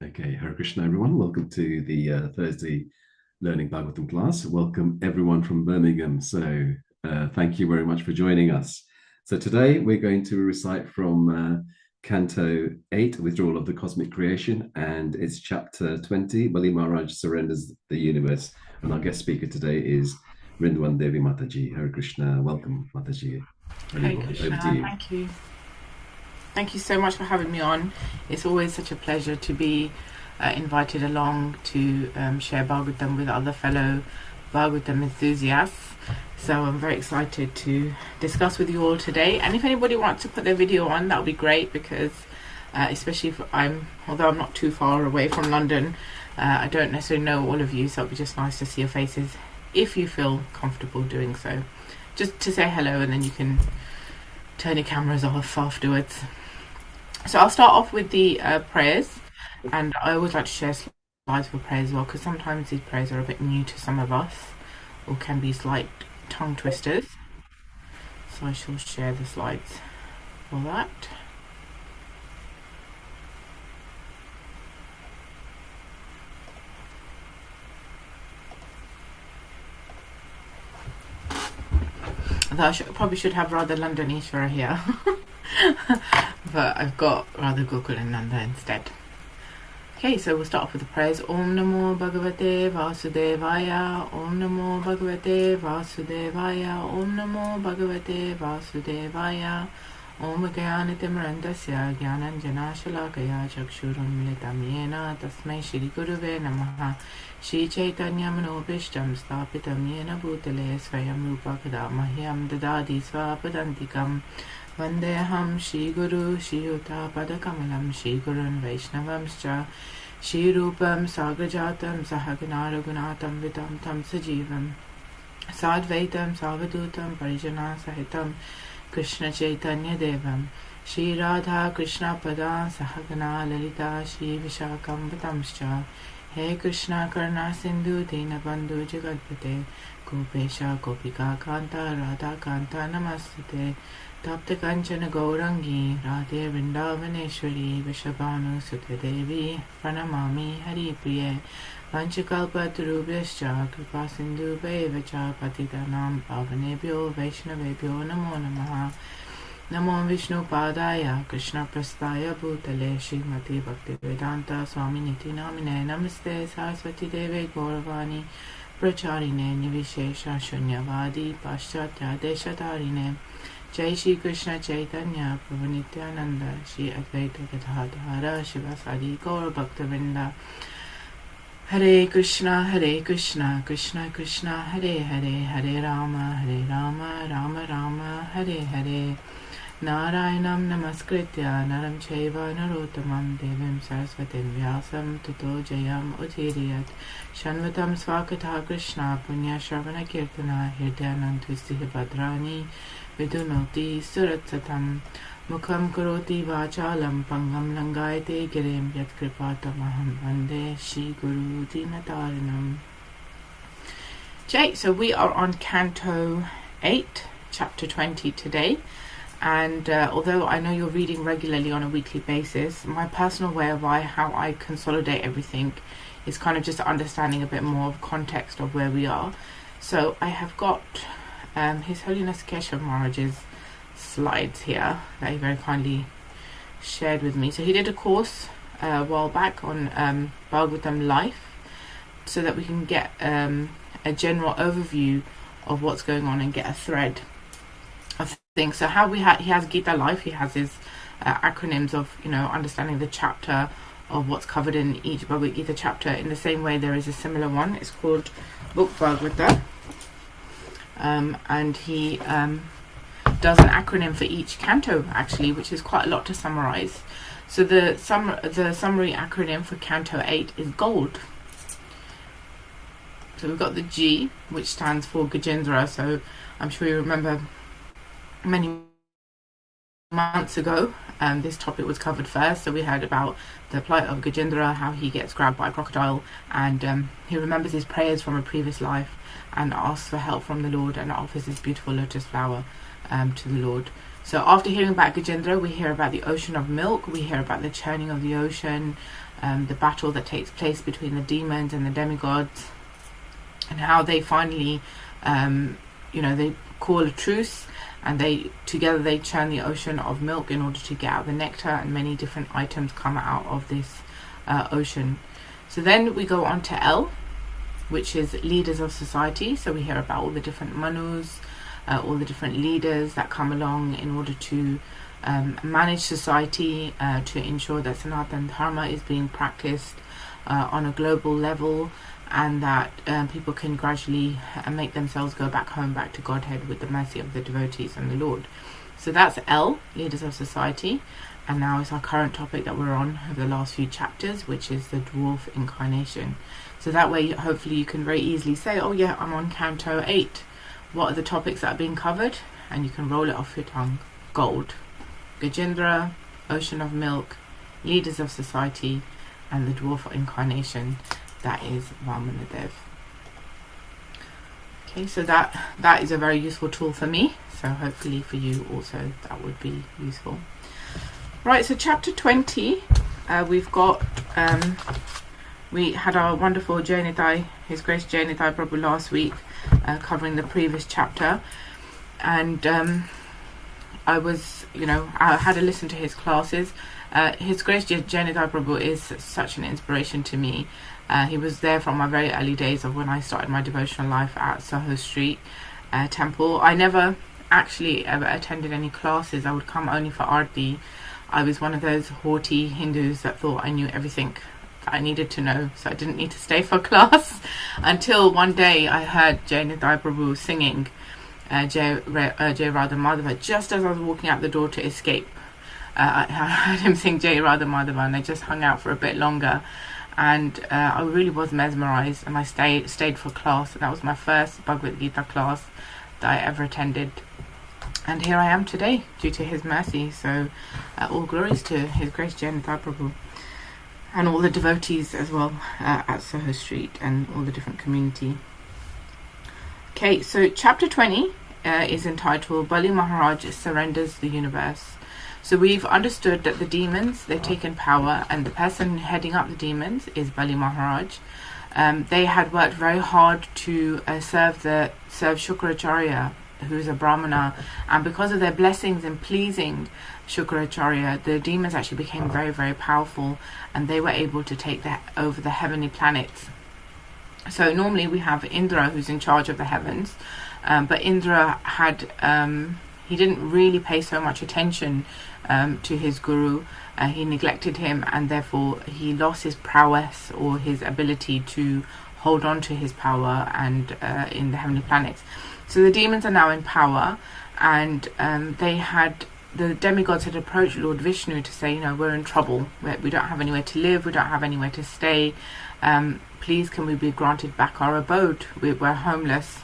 Okay, Hare Krishna, everyone. Welcome to the Thursday Learning Bhagavatam class. Welcome everyone from Birmingham. Thank you very much for joining us. So today we're going to recite from Canto 8, Withdrawal of the Cosmic Creation, and it's chapter 20, Bali Mahārāja surrenders the universe. And our guest speaker today is Vrindavani Devi Mataji. Hare Krishna, welcome Mataji. Hey Over to Krishna, you. thank you. Thank you so much for having me on. It's always such a pleasure to be invited along to share Bhagavatam with other fellow Bhagavatam enthusiasts. So I'm very excited to discuss with you all today. And if anybody wants to put their video on, that would be great because especially if although I'm not too far away from London, I don't necessarily know all of you, so it'd be just nice to see your faces if you feel comfortable doing so. Just to say hello, and then you can turn your cameras off afterwards. So I'll start off with the prayers, and I always like to share slides for prayers as well, because sometimes these prayers are a bit new to some of us, or can be slight tongue twisters. So I shall share the slides for that. Although I probably should have Radha London Ishvara here. But I've got Radha Gokul and Nanda instead. Okay, so we'll start off with the prayers. Om Namo Bhagavate Vasudevaya. Om Namo Bhagavate Vasudevaya. Om Namo Bhagavate Vasudevaya. Om Gyanatimirandasya Gyananjana Shalakaya Chakshurunmilitam Yena Tasmai Shri Guruve Namaha. Shri Chaitanya Manobhishtam Stapitam Yena Bhutale Swayam Rupa Kada Mahyam Dadadi Swapadantikam. Vandeham Shri Guru Shri Yuta Padakamalam Shri Gurun Vaishnavamscha Shri Rupam Sagrajatam Sahagana Raghunatam Vitam Tam Sajivam Sadvaitam Savadutam Parijana Sahitam Krishna Chaitanya Devam Shri Radha Krishna Pada Sahagana Lalita Shri Vishakam Vatamscha He Krishna Karna Sindhu Dinabandhu Jagadpate Gopesha Gopika Kanta Radha Kanta Namastute Tapta Kanchana Gaurangi Radhe Vrindavaneshwari Vishabhanu Sutta Devi Pranamami Hari Priye Vanchakalpa Turubhyascha Kripa Sindhu Bhaivacha Patitanam Pavanebhyo Vaishnavebhyo Namo Namaha Namo Vishnu Padaya Krishna Prastaya Bhutale Srimati Bhaktivedanta Swami Niti Namine Namaste Saraswati Deve Gauravani Pracharine Nivishesha Shunyavadi Paschatya Deshatarine Jai Shri Krishna Chaitanya Prabhu Nityananda Shri Advaita Gadadhara Shivasadi Gaur Bhaktavinda Hare Krishna Krishna Krishna Hare Hare Hare Rama Rama Rama Hare Hare Narayanam Namaskritya Naram Chaiva Narottamam Devim Saraswatim Vyasam Tato Jayam Utiriyat Shanvatam Swakatha Krishna Punya Shravana Kirtana Hirdayanantvistihi Bhadrani Vidunoti Suratsatam Mukham Karoti Vachalam Pangam Langayate Girim Yat Kripatamaham Vande Shri Guru Dinatarinam. So we are on Canto 8, Chapter 20 today. And although I know you're reading regularly on a weekly basis, my personal way of how I consolidate everything is kind of just understanding a bit more of context of where we are. So I have got His Holiness Keshav Maharaj's slides here that he very kindly shared with me. So he did a course a while back on Bhagavatam Life, so that we can get a general overview of what's going on and get a thread of things. So how he has Gita Life, he has his acronyms of understanding the chapter of what's covered in each Bhagavad Gita chapter. In the same way, there is a similar one. It's called Book Bhagavata. And he does an acronym for each canto, actually, which is quite a lot to summarize. So the summary acronym for Canto 8 is GOLD. So we've got the G, which stands for Gajendra. So I'm sure you remember many months ago, this topic was covered first. So we heard about the plight of Gajendra, how he gets grabbed by a crocodile, and he remembers his prayers from a previous life and asks for help from the Lord and offers this beautiful lotus flower to the Lord So after hearing about Gajendra, we hear about the ocean of milk, we hear about the churning of the ocean, the battle that takes place between the demons and the demigods, and how they finally, they call a truce, and together they churn the ocean of milk in order to get out the nectar, and many different items come out of this ocean. So then we go on to L, which is leaders of society. So we hear about all the different manus, all the different leaders that come along in order to manage society, to ensure that Sanatana Dharma is being practiced on a global level, and that people can gradually make themselves go back home, back to Godhead with the mercy of the devotees and the Lord. So that's L, leaders of society. And now it's our current topic that we're on over the last few chapters, which is the dwarf incarnation. So that way, hopefully you can very easily say, oh yeah, I'm on Canto 8. What are the topics that are being covered? And you can roll it off your tongue. Gold, Gajendra, ocean of milk, leaders of society, and the dwarf incarnation. That is Vamanadev. Okay, so that is a very useful tool for me. So hopefully for you also that would be useful. Right, so chapter 20, we've got, we had our wonderful Jainithai, His Grace Jainithai Prabhu last week, covering the previous chapter. And I had to listen to his classes. His Grace Jainithai Prabhu is such an inspiration to me. He was there from my very early days of when I started my devotional life at Soho Street Temple. I never actually ever attended any classes. I would come only for Aarti. I was one of those haughty Hindus that thought I knew everything that I needed to know, so I didn't need to stay for class until one day I heard Jainithai Prabhu singing Jai Radha Madhava just as I was walking out the door to escape. I heard him sing Jai Radha Madhava, and I just hung out for a bit longer, and I really was mesmerized, and I stayed for class, and that was my first Bhagavad Gita class that I ever attended. And here I am today, due to his mercy. So all glories to His Grace Jainithai Prabhu and all the devotees as well at Soho Street and all the different community. Okay, so chapter 20 is entitled Bali Mahārāja Surrenders the Universe. So we've understood that the demons, they've taken power, and the person heading up the demons is Bali Mahārāja. They had worked very hard to serve Shukracharya, who's a Brahmana, and because of their blessings in pleasing Shukracharya, the demons actually became very, very powerful, and they were able to take over the heavenly planets. So normally we have Indra, who's in charge of the heavens, but Indra had he didn't really pay so much attention to his guru. He neglected him, and therefore he lost his prowess, or his ability to hold on to his power and in the heavenly planets. So the demons are now in power, and the demigods had approached Lord Vishnu to say, we're in trouble. We don't have anywhere to live. We don't have anywhere to stay. Please, can we be granted back our abode? We're homeless.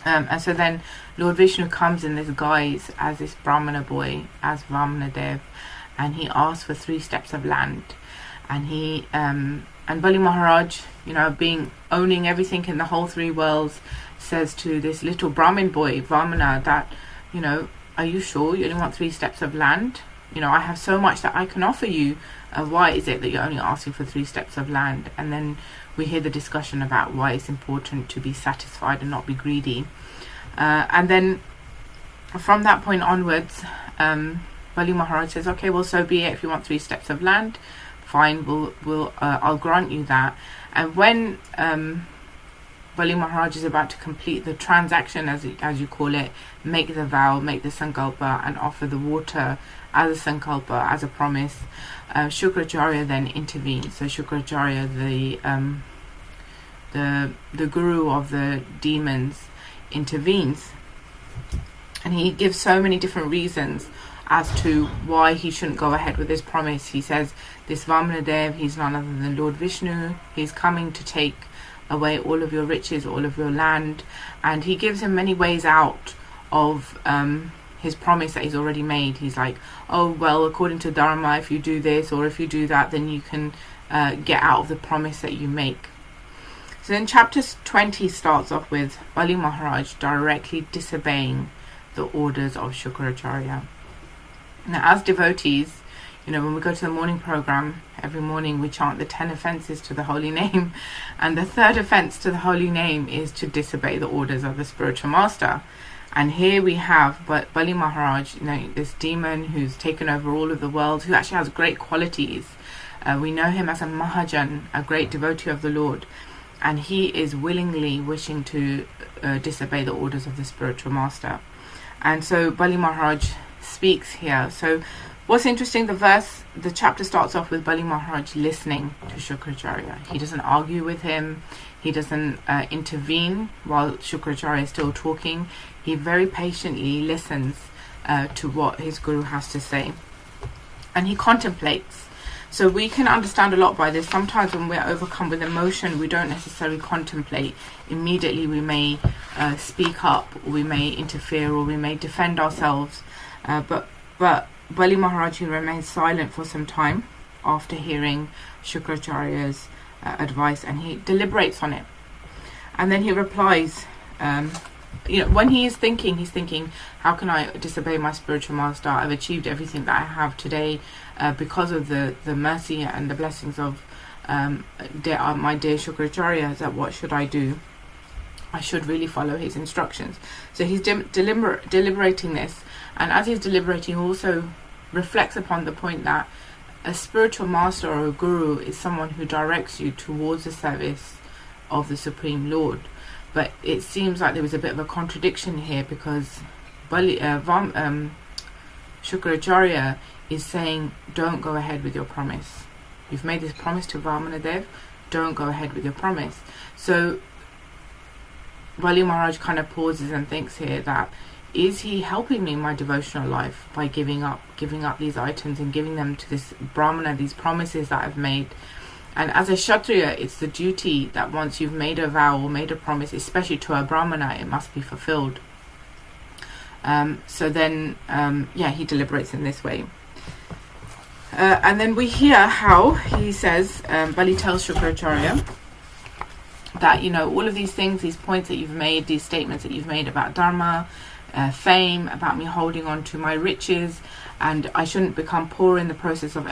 And so then Lord Vishnu comes in this guise as this Brahmana boy, as Vamanadev, and he asks for 3 steps of land. And and Bali Mahārāja, owning everything in the whole 3 worlds, says to this little Brahmin boy, Vamana, that, are you sure you only want 3 steps of land? I have so much that I can offer you. Why is it that you're only asking for 3 steps of land? And then we hear the discussion about why it's important to be satisfied and not be greedy. And then from that point onwards, Bali Mahārāja says, okay, well, so be it. If you want 3 steps of land, fine, I'll grant you that. And when Bali Mahārāja is about to complete the transaction, as you call it, make the vow, make the sankalpa, and offer the water as a sankalpa, as a promise, Shukracharya then intervenes. So Shukracharya, the guru of the demons, intervenes, and he gives so many different reasons as to why he shouldn't go ahead with this promise. He says this Vamanadev, he's none other than Lord Vishnu. He's coming to take away all of your riches, all of your land, and he gives him many ways out of his promise that he's already made. He's like, oh well, according to Dharma, if you do this or if you do that, then you can get out of the promise that you make. So then chapter 20 starts off with Bali Mahārāja directly disobeying the orders of Shukracharya. Now, as devotees, when we go to the morning program, every morning we chant the 10 offences to the holy name, and the third offence to the holy name is to disobey the orders of the spiritual master. And here we have Bali Mahārāja, this demon who's taken over all of the world, who actually has great qualities. We know him as a Mahajan, a great devotee of the Lord, and he is willingly wishing to disobey the orders of the spiritual master. And so Bali Mahārāja speaks here. So what's interesting, the chapter starts off with Bali Mahārāja listening to Shukracharya. He doesn't argue with him. He doesn't intervene while Shukracharya is still talking. He very patiently listens to what his guru has to say. And he contemplates. So we can understand a lot by this. Sometimes when we're overcome with emotion, we don't necessarily contemplate. Immediately we may speak up, or we may interfere, or we may defend ourselves. But Bali Mahārāja remains silent for some time after hearing Shukracharya's advice, and he deliberates on it. And then he replies, when he's thinking, how can I disobey my spiritual master? I've achieved everything that I have today because of the mercy and the blessings of my dear Shukracharya. That what should I do? I should really follow his instructions. So he's deliberating this, and as he's deliberating, he also reflects upon the point that a spiritual master or a guru is someone who directs you towards the service of the Supreme Lord. But it seems like there was a bit of a contradiction here, because Shukracharya is saying, don't go ahead with your promise. You've made this promise to Vamanadev, don't go ahead with your promise. So Bali Mahārāja kind of pauses and thinks here that, is he helping me in my devotional life by giving up these items and giving them to this Brahmana, these promises that I've made? And as a Kshatriya, it's the duty that once you've made a vow or made a promise, especially to a Brahmana, it must be fulfilled. So then, he deliberates in this way. And then we hear how he says, Bali tells Shukracharya that, all of these things, these points that you've made, these statements that you've made about Dharma, fame, about me holding on to my riches, and I shouldn't become poor in the process of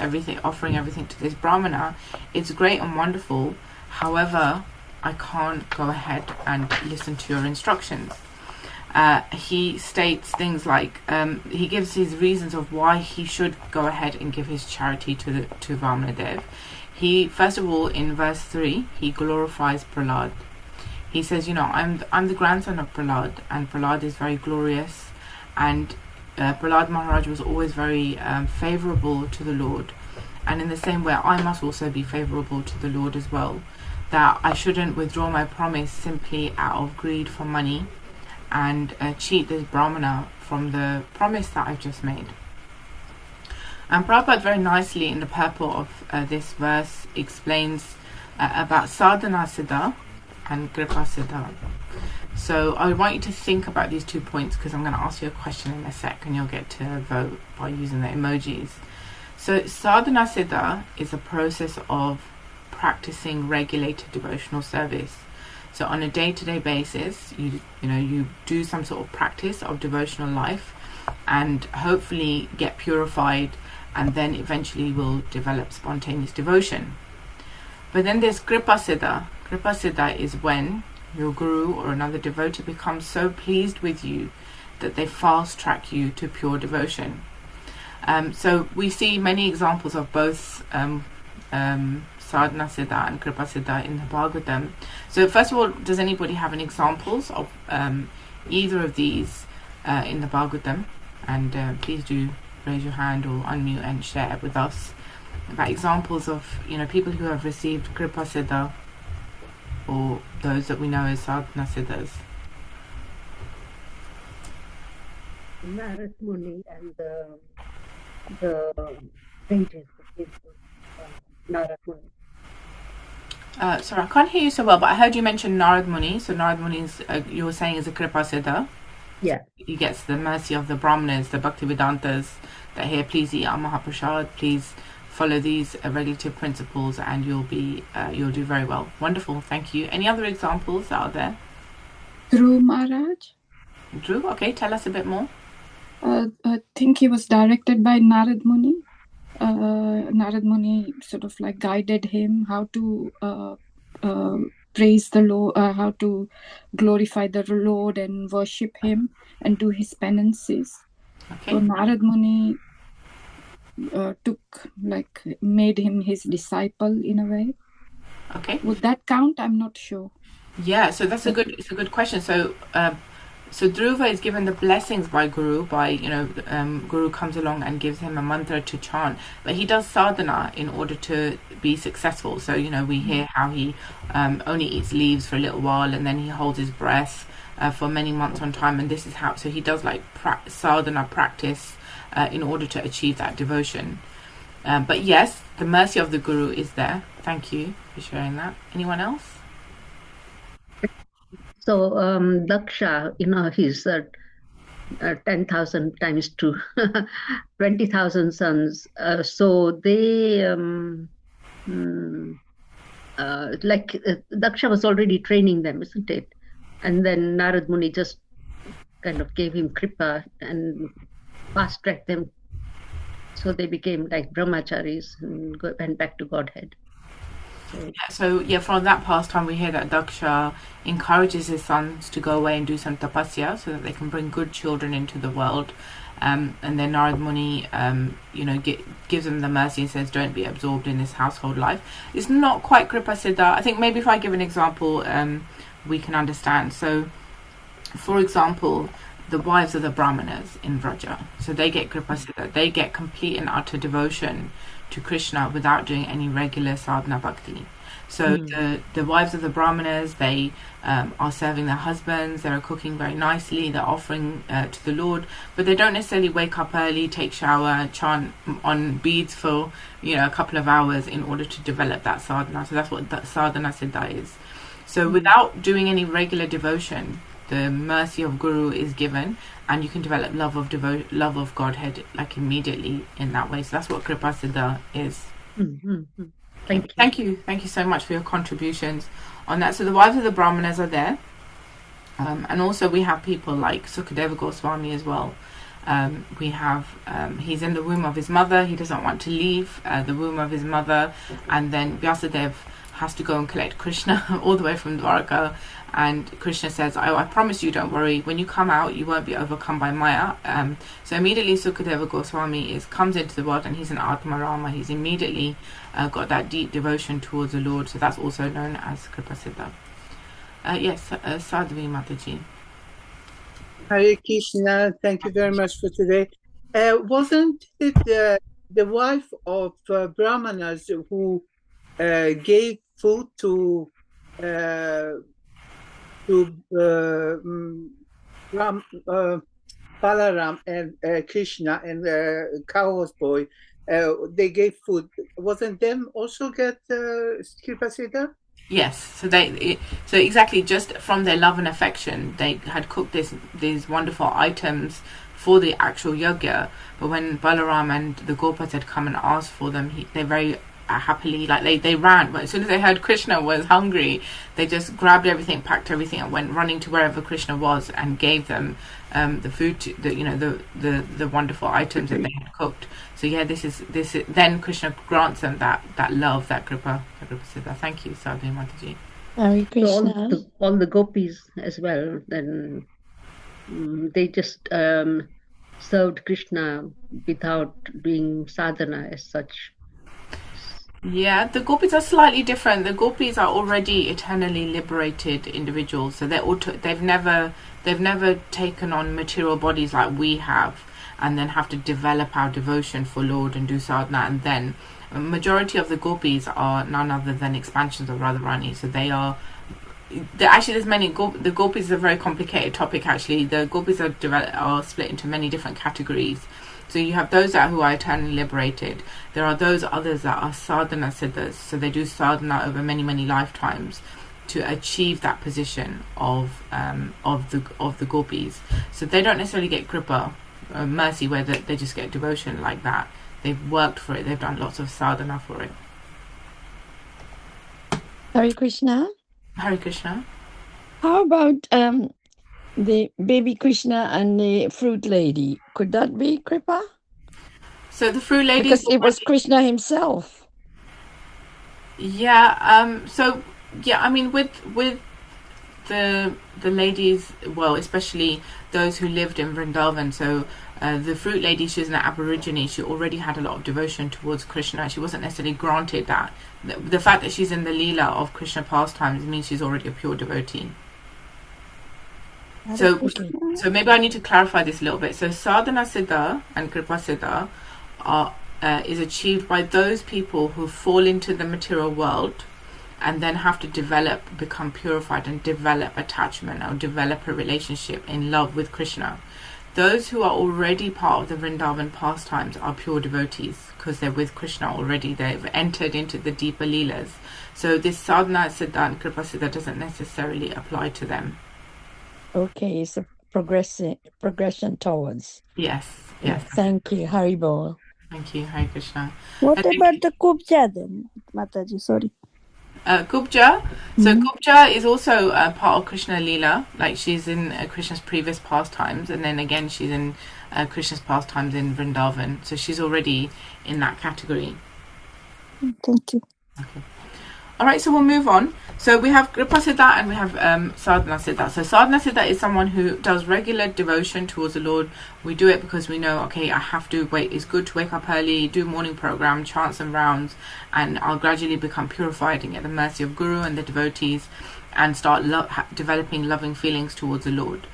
offering everything to this Brahmana. It's great and wonderful. However, I can't go ahead and listen to your instructions. He states things like, he gives his reasons of why he should go ahead and give his charity to Vamanadev. He, first of all, in verse 3, he glorifies Prahlad. He says, I'm the grandson of Prahlad, and Prahlad is very glorious, and Prahlad Mahārāja was always very favourable to the Lord. And in the same way, I must also be favourable to the Lord as well. That I shouldn't withdraw my promise simply out of greed for money and cheat this Brahmana from the promise that I've just made. And Prabhupada very nicely in the purport of this verse explains about sadhana siddha and kripa siddha. So I want you to think about these 2 points, because I'm going to ask you a question in a sec and you'll get to vote by using the emojis. So sadhana siddha is a process of practicing regulated devotional service. So on a day-to-day basis, you do some sort of practice of devotional life and hopefully get purified, and then eventually will develop spontaneous devotion. But then there's kripa siddha. Kripa siddha is when your guru or another devotee becomes so pleased with you that they fast track you to pure devotion. So we see many examples of both sadhana siddha and kripa siddha in the Bhagavatam. So first of all, does anybody have any examples of either of these in the Bhagavatam? And please do raise your hand or unmute and share with us about examples of people who have received kripa siddha, or those that we know as sadhana siddhas. Narad Muni and the painters, Narad Muni. Sorry, I can't hear you so well, but I heard you mention Narad Muni. So Narad Muni is, you were saying, is a kripa siddha. Yeah. He gets the mercy of the Brahmanas, the Bhaktivedantas, that here, please eat our Mahaprasad, please follow these regulative principles, and you'll do very well. Wonderful, thank you. Any other examples out there? Dhruv Maharaj. Dhruv, okay, tell us a bit more. I think he was directed by Narad Muni. Narad Muni sort of like guided him how to praise the Lord, how to glorify the Lord and worship him and do his penances. Okay. So Narad Muni made him his disciple in a way. Okay. Would that count? I'm not sure. Yeah, so it's a good question. So Dhruva is given the blessings by Guru. Guru comes along and gives him a mantra to chant, but he does sadhana in order to be successful. So we hear how he only eats leaves for a little while, and then he holds his breath for many months on time, and this is how. So he does like sadhana practice in order to achieve that devotion. But yes, the mercy of the Guru is there. Thank you for sharing that. Anyone else? So Daksha, his 10,000 times 2, 20,000 sons. So they, Daksha was already training them, isn't it? And then Narad Muni just kind of gave him kripa and fast-tracked them. So they became like brahmacharis and went back to Godhead. So from that pastime we hear that Daksha encourages his sons to go away and do some tapasya so that they can bring good children into the world, and then Narad Muni gives them the mercy and says don't be absorbed in this household life. It's not quite Kripa Siddha. I think maybe if I give an example we can understand. So for example, the wives of the Brahmanas in Vraja, so they get Kripa Siddha, they get complete and utter devotion to Krishna without doing any regular sadhana bhakti. So the wives of the Brahmanas, they are serving their husbands, they're cooking very nicely, they're offering to the Lord, but they don't necessarily wake up early, take shower, chant on beads for a couple of hours in order to develop that sadhana. So that's what that sadhana siddha is. So without doing any regular devotion, the mercy of Guru is given, and you can develop love of Godhead like immediately in that way. So that's what Kripa Siddha is. Thank you so much for your contributions on that. So the wives of the Brahmanas are there, and also we have people like Sukadeva Goswami as well. We have he's in the womb of his mother, he doesn't want to leave the womb of his mother, and then Vyasadeva has to go and collect Krishna all the way from Dwarka, and Krishna says, I promise you, don't worry, when you come out you won't be overcome by Maya. So immediately Sukadeva Goswami comes into the world, and he's an Atma Rama. He's immediately got that deep devotion towards the Lord, so that's also known as Kripa Siddha. Yes, Sadhvi Mataji. Hare Krishna, thank you very much for today. Wasn't it the wife of Brahmanas who gave food to Balaram and Krishna and cowhorse boy? They gave food. Wasn't them also get Kripa Siddha? Yes, so exactly, just from their love and affection, they had cooked these wonderful items for the actual yajna. But when Balaram and the Gopas had come and asked for them, they very happily, like they ran. But as soon as they heard Krishna was hungry, they just grabbed everything, packed everything, and went running to wherever Krishna was and gave them the food, the wonderful items that they had cooked. So yeah, this is then Krishna grants them that love, that kripa siddha. Thank you, Sadhu Mataji. Hare Krishna. So all the gopis as well, then they just served Krishna without doing sadhana as such. Yeah, the gopis are slightly different. The gopis are already eternally liberated individuals, so they've never taken on material bodies like we have, and then have to develop our devotion for Lord and do sadhana. And then a majority of the gopis are none other than expansions of Radharani. So there's many the gopis is a very complicated topic. Actually, the gopis are split into many different categories. So you have those who are eternally liberated. There are those others that are sadhana siddhas. So they do sadhana over many, many lifetimes to achieve that position of the gopis. So they don't necessarily get kripa, mercy, where they just get devotion like that. They've worked for it. They've done lots of sadhana for it. Hare Krishna. Hare Krishna. How about the baby Krishna and the fruit lady. Could that be Kripa? So the fruit lady, Because it was Krishna himself. yeah. So yeah, I mean, with the ladies, well, especially those who lived in Vrindavan. So the fruit lady, she's an Aborigine. She already had a lot of devotion towards Krishna. She wasn't necessarily granted that. The fact that she's in the Leela of Krishna pastimes means she's already a pure devotee. So maybe I need to clarify this a little bit. So sadhana siddha and kripa siddha is achieved by those people who fall into the material world and then have to become purified and develop attachment or develop a relationship in love with Krishna. Those who are already part of the Vrindavan pastimes are pure devotees because they're with Krishna already. They've entered into the deeper leelas. So this sadhana siddha and kripa siddha doesn't necessarily apply to them. Okay, it's a progression towards. Yes. Thank you, Haribol. Thank you, Hare Krishna. What about the Kubja then, Mataji? Sorry. Kubja. So Kubja is also part of Krishna Leela. Like she's in Krishna's previous pastimes, and then again she's in Krishna's pastimes in Vrindavan. So she's already in that category. Thank you. Okay. All right, so we'll move on. So we have Kripa Siddha and we have Sadhana Siddha. So Sadhana Siddha is someone who does regular devotion towards the Lord. We do it because we know, okay, I have to wait. It's good to wake up early, do morning program, chant some rounds, and I'll gradually become purified and get the mercy of Guru and the devotees and start developing loving feelings towards the Lord.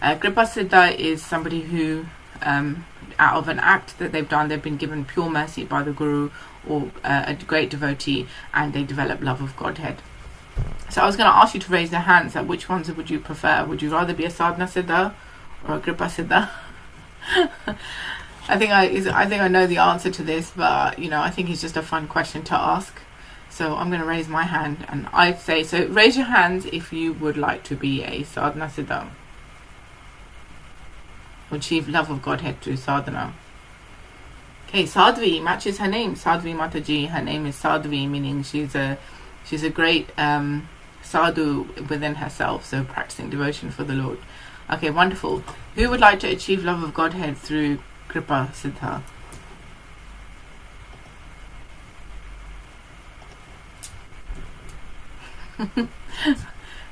Kripa Siddha is somebody who, out of an act that they've done, they've been given pure mercy by the Guru or a great devotee, and they develop love of Godhead. So I was going to ask you to raise your hands at which ones would you prefer? Would you rather be a sadhana siddha or a kripa siddha? I think I know the answer to this, but I think it's just a fun question to ask. So I'm going to raise my hand, and I'd say, so raise your hands if you would like to be a sadhana siddha, achieve love of Godhead through sadhana. Okay, Sadhvi matches her name. Sadhvi Mataji. Her name is Sadhvi, meaning she's a great sadhu within herself. So practicing devotion for the Lord. Okay, wonderful. Who would like to achieve love of Godhead through Kripa Siddha? So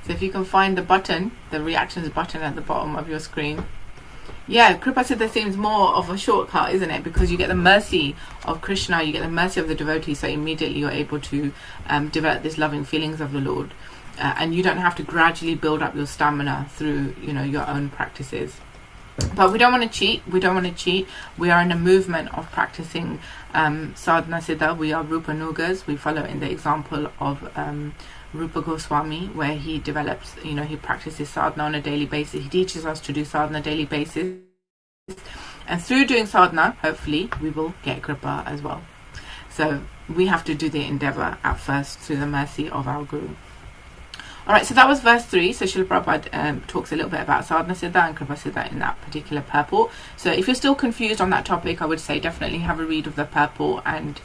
if you can find the button, the reactions button at the bottom of your screen. Yeah, Kripa Siddha seems more of a shortcut, isn't it? Because you get the mercy of Krishna, you get the mercy of the devotee, so immediately you're able to develop this loving feelings of the Lord. And you don't have to gradually build up your stamina through, your own practices. But we don't want to cheat. We are in a movement of practicing sadhana siddha. We are Rupa Nugas. We follow in the example of Rupa Goswami, where he develops, he practices sadhana on a daily basis. He teaches us to do sadhana on a daily basis. And through doing sadhana, hopefully, we will get kripa as well. So we have to do the endeavor at first through the mercy of our Guru. Alright, so that was verse 3. So Srila Prabhupada talks a little bit about sadhana siddha and kripa siddha in that particular purport. So if you're still confused on that topic, I would say definitely have a read of the purport, and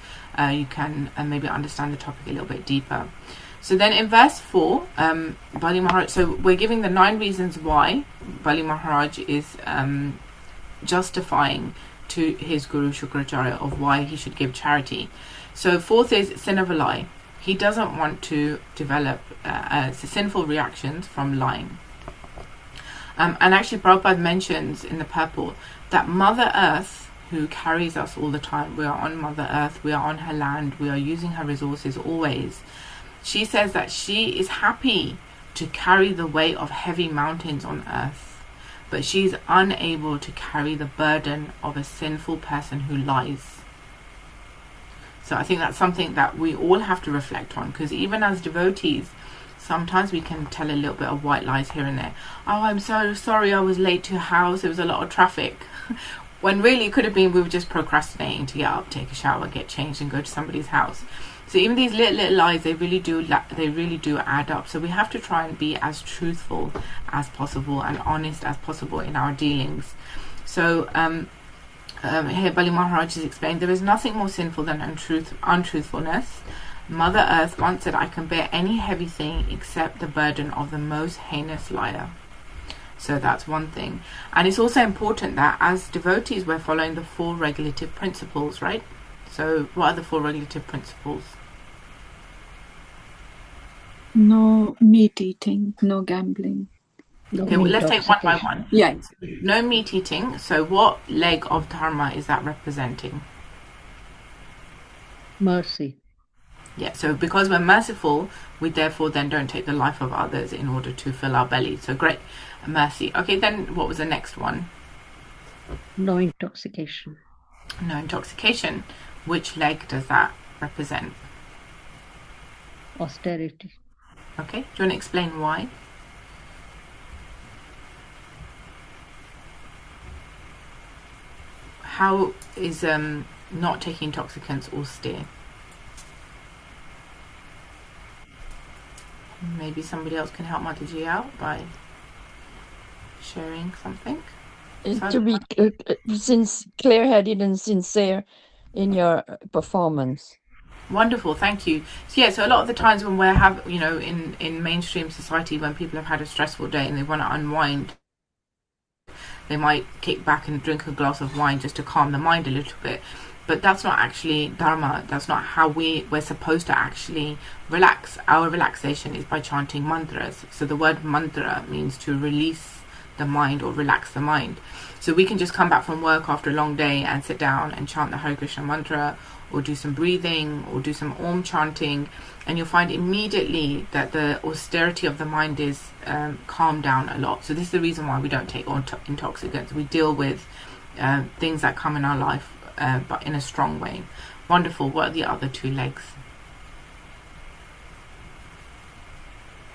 you can maybe understand the topic a little bit deeper. So then in verse 4, Bali Mahārāja, so we're giving the 9 reasons why Bali Mahārāja is justifying to his Guru Shukracharya of why he should give charity. So 4th is sin of a lie. He doesn't want to develop sinful reactions from lying. And actually Prabhupada mentions in the purport that Mother Earth, who carries us all the time, we are on Mother Earth, we are on her land, we are using her resources always. She says that she is happy to carry the weight of heavy mountains on earth, but she is unable to carry the burden of a sinful person who lies. So I think that's something that we all have to reflect on, because even as devotees, sometimes we can tell a little bit of white lies here and there. Oh, I'm so sorry I was late to your house, there was a lot of traffic. When really it could have been we were just procrastinating to get up, take a shower, get changed and go to somebody's house. So even these little lies, they really do add up. So we have to try and be as truthful as possible and honest as possible in our dealings. So here Bali Mahārāja is explaining, there is nothing more sinful than untruthfulness. Mother Earth once said, I can bear any heavy thing except the burden of the most heinous liar. So that's one thing. And it's also important that as devotees, we're following the 4 regulative principles, right? So what are the 4 regulative principles? No meat eating, no gambling. No Okay, well, meat let's take one by intoxication. one. Yeah. No meat eating. So what leg of dharma is that representing? Mercy. Yeah, so because we're merciful, we therefore then don't take the life of others in order to fill our belly. So great, mercy. Okay, then what was the next one? No intoxication. No intoxication. Which leg does that represent? Austerity. Okay, do you want to explain why? How is not taking intoxicants austere? Maybe somebody else can help Mataji out by sharing something. To be clear-headed and sincere in your performance. Wonderful, thank you. So a lot of the times when in mainstream society, when people have had a stressful day and they want to unwind, they might kick back and drink a glass of wine just to calm the mind a little bit. But that's not actually dharma. That's not how we're supposed to actually relax. Our relaxation is by chanting mantras. So the word mantra means to release the mind or relax the mind. So we can just come back from work after a long day and sit down and chant the Hare Krishna mantra, or do some breathing, or do some Om chanting, and you'll find immediately that the austerity of the mind is calmed down a lot. So this is the reason why we don't take intoxicants. We deal with things that come in our life, but in a strong way. Wonderful. What are the other 2 legs?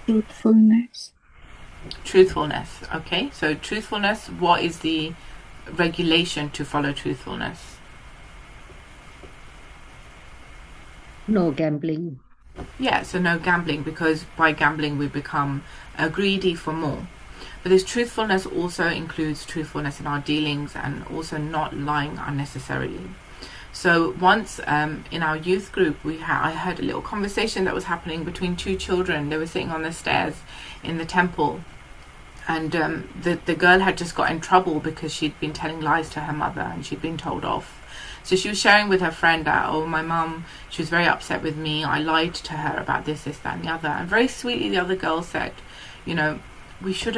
Truthfulness. Truthfulness. Okay, so truthfulness, what is the regulation to follow truthfulness? No gambling. Yeah, so no gambling, because by gambling we become greedy for more. But this truthfulness also includes truthfulness in our dealings and also not lying unnecessarily. So once in our youth group, I heard a little conversation that was happening between 2 children. They were sitting on the stairs in the temple, and the girl had just got in trouble because she'd been telling lies to her mother and she'd been told off. So she was sharing with her friend that, my mum, she was very upset with me. I lied to her about this, that and the other. And very sweetly the other girl said, we should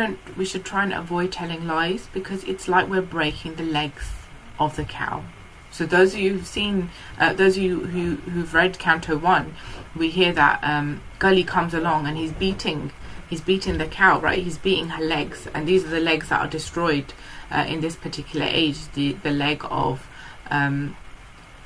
try and avoid telling lies, because it's like we're breaking the legs of the cow. So those of you who've seen, those of you who've read Canto 1, we hear that Gully comes along and he's beating the cow, right? He's beating her legs, and these are the legs that are destroyed in this particular age. The leg of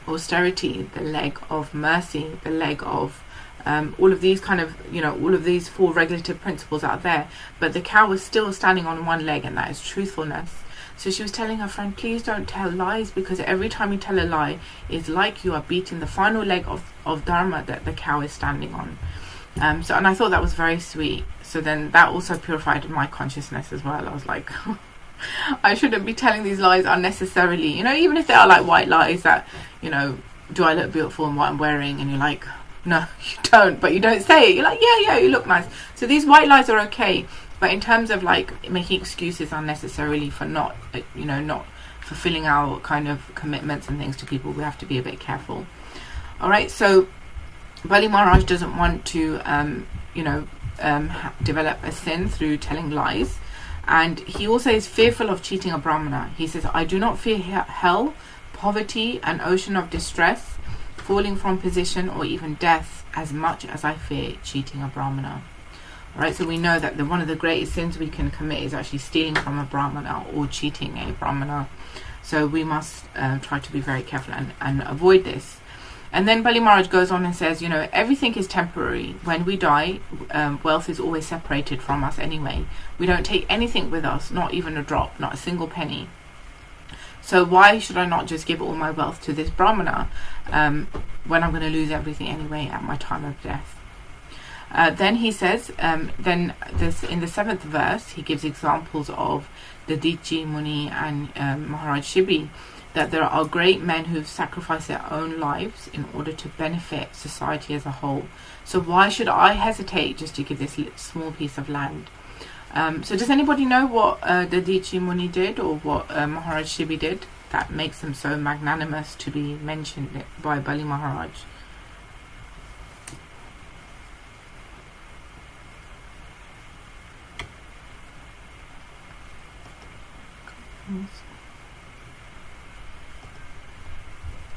austerity, the leg of mercy, the leg of all of these kind of, all of these 4 regulative principles out there. But the cow was still standing on one leg, and that is truthfulness. So she was telling her friend, please don't tell lies, because every time you tell a lie, it's like you are beating the final leg of dharma that the cow is standing on. And I thought that was very sweet. So then that also purified my consciousness as well. I was like, I shouldn't be telling these lies unnecessarily, even if they are like white lies that, do I look beautiful in what I'm wearing? And you're like, no, you don't, but you don't say it. You're like, yeah, you look nice. So these white lies are okay. But in terms of like making excuses unnecessarily for not fulfilling our kind of commitments and things to people, we have to be a bit careful. All right, so Bali Mahārāja doesn't want to, develop a sin through telling lies. And he also is fearful of cheating a Brahmana. He says, I do not fear hell, poverty, an ocean of distress, falling from position, or even death, as much as I fear cheating a Brahmana. Alright, so we know that one of the greatest sins we can commit is actually stealing from a Brahmana or cheating a Brahmana. So we must try to be very careful and avoid this. And then Bali Mahārāja goes on and says, everything is temporary. When we die, wealth is always separated from us anyway. We don't take anything with us, not even a drop, not a single penny. So why should I not just give all my wealth to this Brahmana when I'm going to lose everything anyway at my time of death? Then he says, in the 7th verse, he gives examples of the Dichi Muni and Mahārāja Shibri, that there are great men who've sacrificed their own lives in order to benefit society as a whole. So why should I hesitate just to give this small piece of land So does anybody know what the Dasi Muni did, or what Mahārāja Shibi did that makes them so magnanimous to be mentioned by Bali Mahārāja?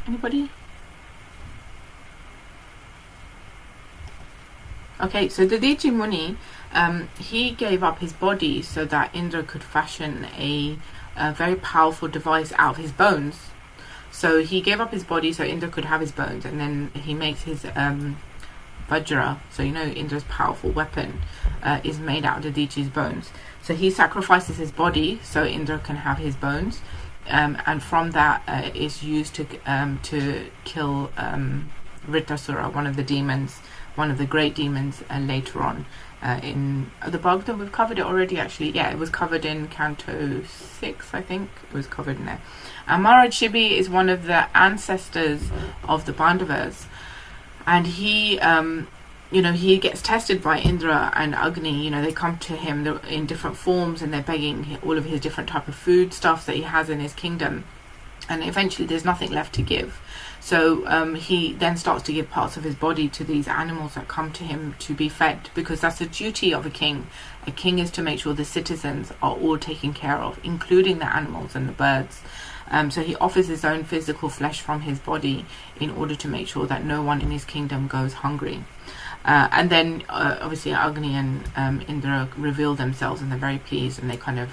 Anybody? Okay, so the Dasi Muni, he gave up his body so that Indra could fashion a very powerful device out of his bones. So he gave up his body so Indra could have his bones, and then he makes his Vajra, so you know Indra's powerful weapon, is made out of the Dasi's bones. So he sacrifices his body so Indra can have his bones, and from that is used to kill Vritasura, one of the demons, one of the great demons, later on in the Bhagavatam. We've covered it already, actually. Yeah, it was covered in Canto 6, I think. It was covered in there. And Mahārāja Shibi is one of the ancestors of the Pandavas, and he he gets tested by Indra and Agni. They come to him in different forms, and they're begging all of his different type of food stuff that he has in his kingdom, and eventually there's nothing left to give. So he then starts to give parts of his body to these animals that come to him to be fed, because that's the duty of a king. A king is to make sure the citizens are all taken care of, including the animals and the birds. So he offers his own physical flesh from his body in order to make sure that no one in his kingdom goes hungry. And then obviously Agni and Indra reveal themselves, and they're very pleased, and they kind of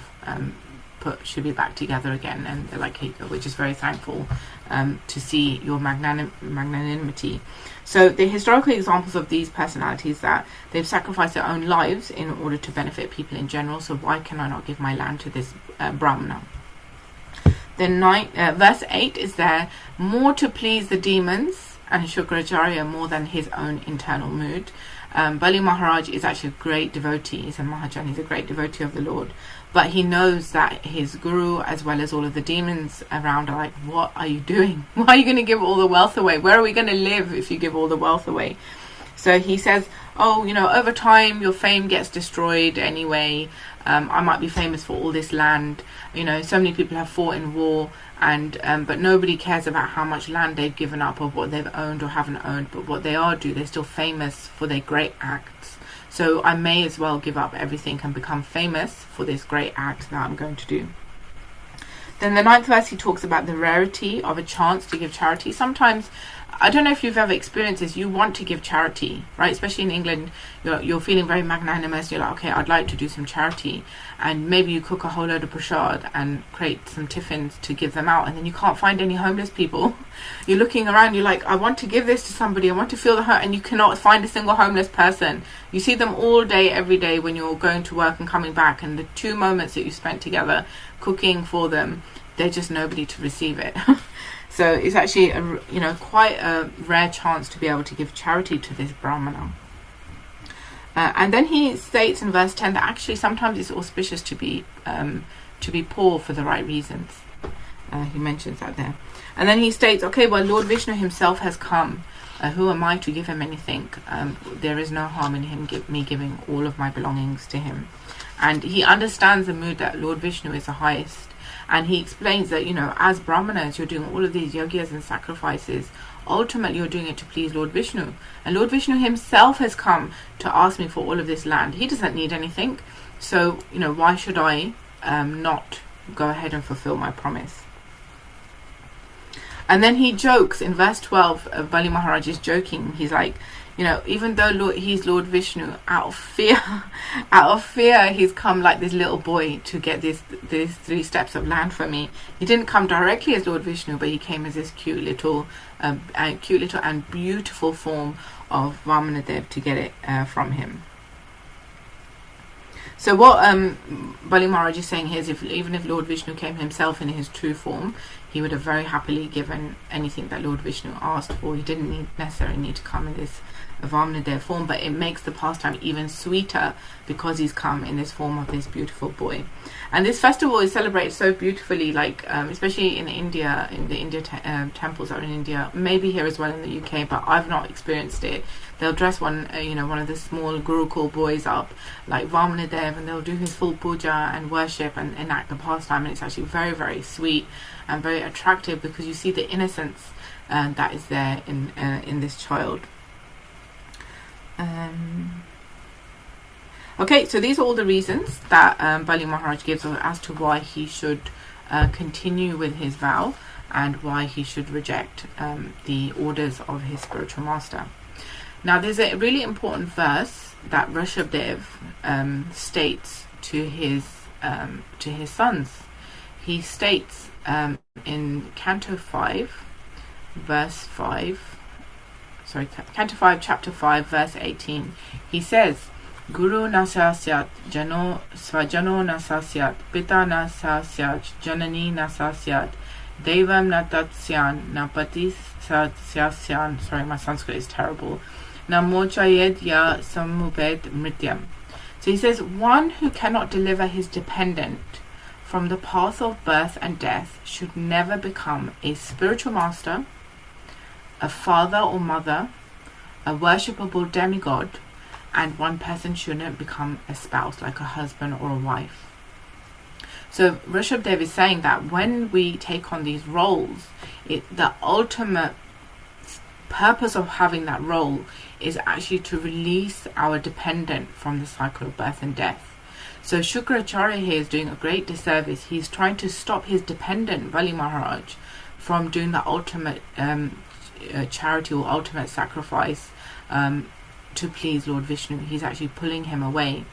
put Shibi back together again, and they're like, hey, we're just very thankful to see your magnanimity. So the historical examples of these personalities, that they've sacrificed their own lives in order to benefit people in general, so why can I not give my land to this Brahmana? Then verse 8 is there, more to please the demons and Shukracharya more than his own internal mood. Bali Mahārāja is actually a great devotee. He's a Mahajan, he's a great devotee of the Lord. But he knows that his guru, as well as all of the demons around, are like, what are you doing? Why are you going to give all the wealth away? Where are we going to live if you give all the wealth away? So he says, over time your fame gets destroyed anyway. I might be famous for all this land. So many people have fought in war, and but nobody cares about how much land they've given up, or what they've owned or haven't owned. But what they they're still famous for their great acts. So I may as well give up everything and become famous for this great act that I'm going to do. Then the 9th verse, he talks about the rarity of a chance to give charity. Sometimes, I don't know if you've ever experienced this, you want to give charity, right? Especially in England, you're feeling very magnanimous. You're like, okay, I'd like to do some charity. And maybe you cook a whole load of prasad and create some tiffins to give them out, and then you can't find any homeless people. You're looking around, you're like, I want to give this to somebody, I want to feel the hurt, and you cannot find a single homeless person. You see them all day, every day when you're going to work and coming back, and the 2 moments that you spent together cooking for them, there's just nobody to receive it. So it's actually quite a rare chance to be able to give charity to this Brahmana. And then he states in verse 10 that actually sometimes it's auspicious to be poor for the right reasons. He mentions that there. And then he states, okay, well, Lord Vishnu himself has come. Who am I to give him anything? There is no harm in me giving all of my belongings to him. And he understands the mood that Lord Vishnu is the highest. And he explains that, as Brahmanas, you're doing all of these yagyas and sacrifices. Ultimately, you're doing it to please Lord Vishnu. And Lord Vishnu himself has come to ask me for all of this land. He doesn't need anything. So, why should I not go ahead and fulfill my promise? And then he jokes in verse 12. Bali Mahārāja is joking. He's like, even though he's Lord Vishnu, out of fear, he's come like this little boy to get these 3 steps of land for me. He didn't come directly as Lord Vishnu, but he came as this cute little and beautiful form of Vamanadev to get it from him. So what Bali Mahārāja is saying here is, even if Lord Vishnu came himself in his true form, he would have very happily given anything that Lord Vishnu asked for. He didn't necessarily need to come in this Vamnadev form, but it makes the pastime even sweeter because he's come in this form of this beautiful boy. And this festival is celebrated so beautifully, like especially in India, in the temples that are in India, maybe here as well in the UK, but I've not experienced it. They'll dress one of the small Gurukul boys up like Vamnadev, and they'll do his full puja and worship and enact the pastime, and it's actually very, very sweet and very attractive because you see the innocence that is there in this child. Okay, so these are all the reasons that Bali Mahārāja gives as to why he should continue with his vow and why he should reject the orders of his spiritual master. Now, there's a really important verse that Rishabhdev states to his sons. He states in Canto 5, Canto 5, chapter 5, verse 18. He says, Guru nasasyat, jano svajano nasasyat, pita nasasyat, janani nasasyat, devam natatsyan, napati sasyasyan. Sorry, my Sanskrit is terrible. Namochayed ya samupet mrityam. So he says, one who cannot deliver his dependent from the path of birth and death should never become a spiritual master, a father or mother, a worshipable demigod, and one person shouldn't become a spouse, like a husband or a wife. So Rishabhdev is saying that when we take on these roles, the ultimate purpose of having that role is actually to release our dependent from the cycle of birth and death. So Shukracharya here is doing a great disservice. He's trying to stop his dependent, Bali Mahārāja, from doing the ultimate charity or ultimate sacrifice to please Lord Vishnu. He's actually pulling him away.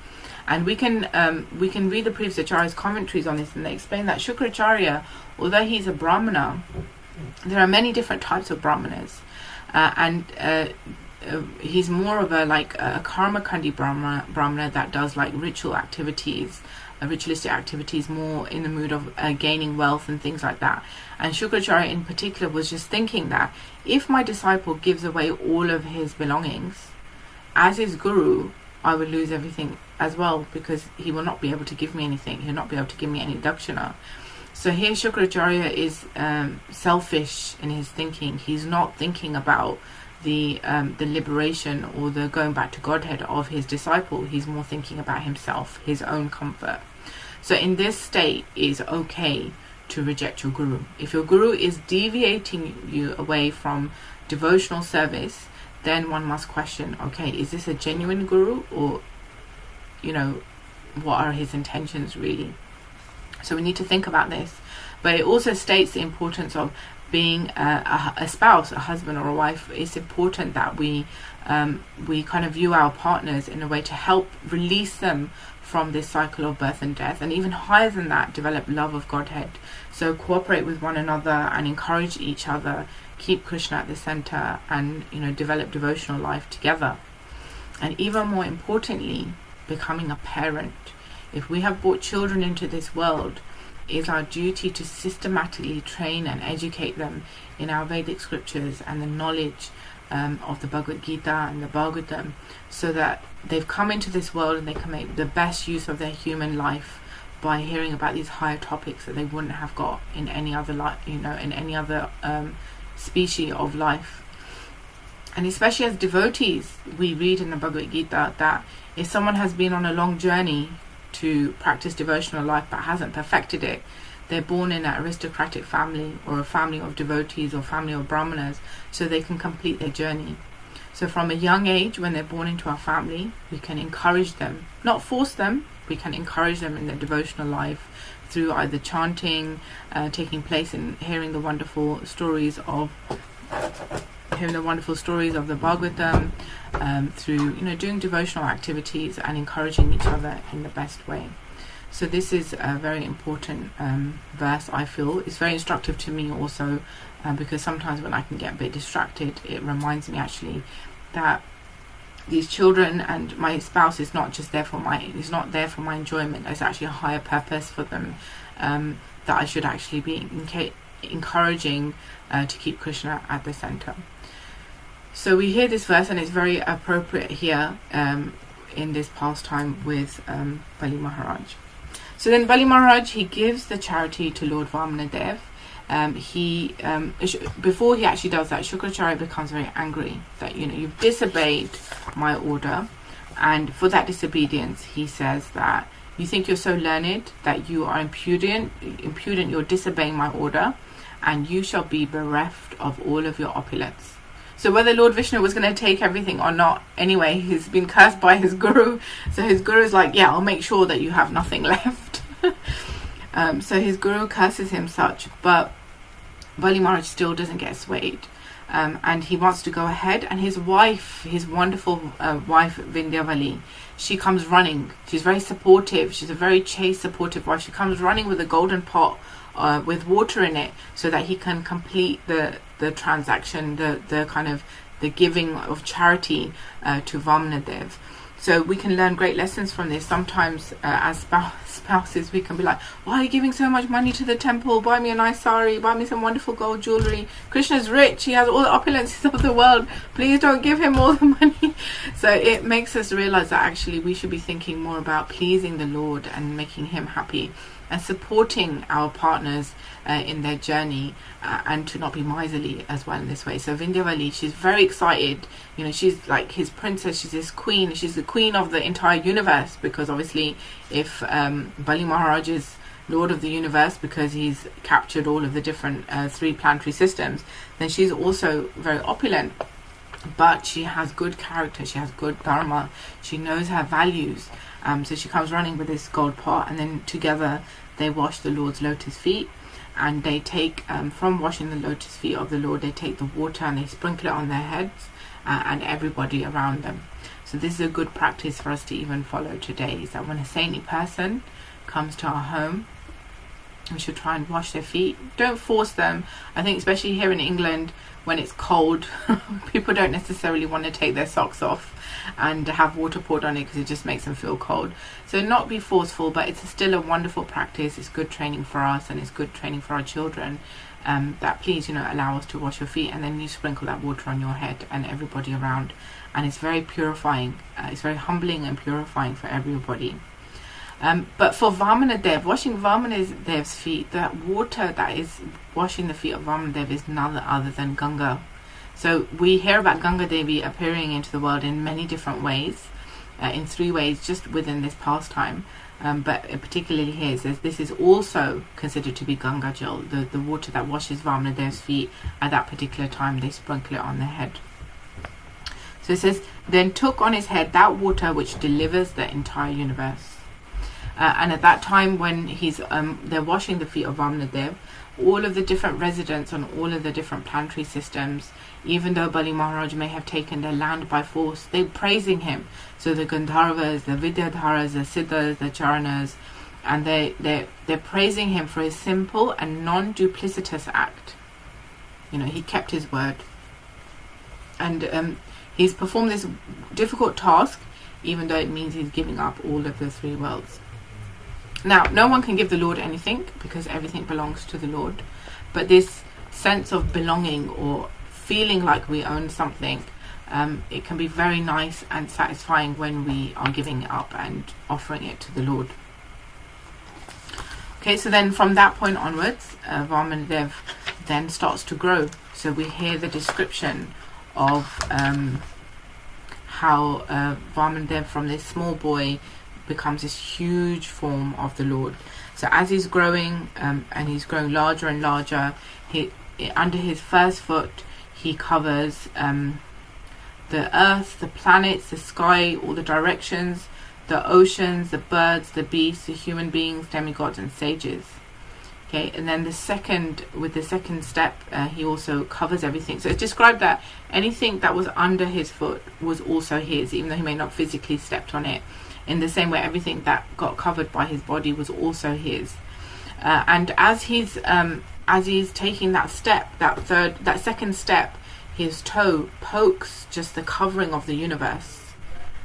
And we can read the previous Acharya's commentaries on this, and they explain that Shukracharya, although he's a Brahmana, there are many different types of Brahmanas, and he's more of a karma kandi Brahmana that does like ritualistic activities, more in the mood of gaining wealth and things like that. And Shukracharya in particular was just thinking that if my disciple gives away all of his belongings, as his guru, I will lose everything as well, because he will not be able to give me anything. He'll not be able to give me any dakshina. So here Shukracharya is selfish in his thinking. He's not thinking about the liberation or the going back to Godhead of his disciple. He's more thinking about himself, his own comfort. So in this state, it's okay to reject your guru. If your guru is deviating you away from devotional service, then one must question, okay, is this a genuine guru, or what are his intentions really? So we need to think about this. But it also states the importance of being a spouse, a husband or a wife. It's important that we kind of view our partners in a way to help release them from this cycle of birth and death, and even higher than that, develop love of Godhead. So cooperate with one another and encourage each other, keep Krishna at the center, and develop devotional life together. And even more importantly, becoming a parent. If we have brought children into this world, it is our duty to systematically train and educate them in our Vedic scriptures and the knowledge of the Bhagavad Gita and the Bhagavatam, so that they've come into this world and they can make the best use of their human life by hearing about these higher topics that they wouldn't have got in any other species of life. And especially as devotees, we read in the Bhagavad Gita that if someone has been on a long journey to practice devotional life but hasn't perfected it, they're born in an aristocratic family or a family of devotees or family of brahmanas, so they can complete their journey. So from a young age, when they're born into our family, we can encourage them, not force them, we can encourage them in their devotional life through either chanting, taking place in hearing the wonderful stories of the Bhagavatam, through doing devotional activities and encouraging each other in the best way. So this is a very important verse, I feel. It's very instructive to me also, because sometimes when I can get a bit distracted, it reminds me actually that these children and my spouse is not just there for my enjoyment. There's actually a higher purpose for them, that I should actually be encouraging to keep Krishna at the center. So we hear this verse, and it's very appropriate here in this pastime with Bali Mahārāja. So then Bali Mahārāja, he gives the charity to Lord Vamanadev. Before he actually does that, Shukracharya becomes very angry that, you've disobeyed my order, and for that disobedience, he says that you think you're so learned that you are impudent, you're disobeying my order, and you shall be bereft of all of your opulence. So whether Lord Vishnu was going to take everything or not, anyway, he's been cursed by his guru. So his guru is like, yeah, I'll make sure that you have nothing left. So his guru curses him such, but Bali Mahārāja still doesn't get swayed. And he wants to go ahead, and his wife, his wonderful wife Vrindavani, she comes running. She's very supportive. She's a very chaste, supportive wife. She comes running with a golden pot with water in it, so that he can complete the transaction, the kind of the giving of charity to Vamanadev. So we can learn great lessons from this. Sometimes as spouses, we can be like, why are you giving so much money to the temple? Buy me a nice sari, buy me some wonderful gold jewelry. Krishna's rich, he has all the opulences of the world. Please don't give him all the money. So it makes us realize that actually we should be thinking more about pleasing the Lord and making him happy, and supporting our partners in their journey, and to not be miserly as well in this way. So Vrindavani, she's very excited. She's like his princess. She's his queen. She's the queen of the entire universe, because obviously if Bali Mahārāja is lord of the universe because he's captured all of the different 3 planetary systems, then she's also very opulent. But she has good character, she has good dharma, she knows her values. So she comes running with this gold pot, and then together they wash the Lord's lotus feet. And they take, from washing the lotus feet of the Lord, they take the water and they sprinkle it on their heads and everybody around them. So this is a good practice for us to even follow today, is that when a saintly person comes to our home, we should try and wash their feet. Don't force them. I think especially here in England, when it's cold, people don't necessarily want to take their socks off and have water poured on it, because it just makes them feel cold. So not be forceful, but it's still a wonderful practice. It's good training for us, and it's good training for our children, that please, allow us to wash your feet, and then you sprinkle that water on your head and everybody around. And it's very purifying. It's very humbling and purifying for everybody. But for Vamanadev, washing Vamanadev's feet, that water that is washing the feet of Vamanadev is none other than Ganga. So we hear about Ganga Devi appearing into the world in many different ways, in 3 ways just within this pastime. But particularly here it says this is also considered to be Ganga Jal, the water that washes Vamanadev's feet at that particular time. They sprinkle it on their head. So it says, then took on his head that water which delivers the entire universe. And at that time when they're washing the feet of Vamanadev, all of the different residents on all of the different planetary systems, even though Bali Mahārāja may have taken their land by force, they're praising him. So the Gandharvas, the Vidyadharas, the Siddhas, the Charanas, and they're praising him for his simple and non-duplicitous act. He kept his word. And he's performed this difficult task, even though it means he's giving up all of the 3 worlds. Now, no one can give the Lord anything, because everything belongs to the Lord. But this sense of belonging, or feeling like we own something, it can be very nice and satisfying when we are giving it up and offering it to the Lord. Okay, so then from that point onwards, Vamanadev then starts to grow. So we hear the description of how Vamanadev, from this small boy, becomes this huge form of the Lord. So as he's growing, and he's growing larger and larger, under his first foot he covers the earth, the planets, the sky, all the directions, the oceans, the birds, the beasts, the human beings, demigods and sages. Okay, and then with the second step, he also covers everything. So it's described that anything that was under his foot was also his, even though he may not physically stepped on it. In the same way, everything that got covered by his body was also his. And as he's taking that step, that second step, his toe pokes just the covering of the universe.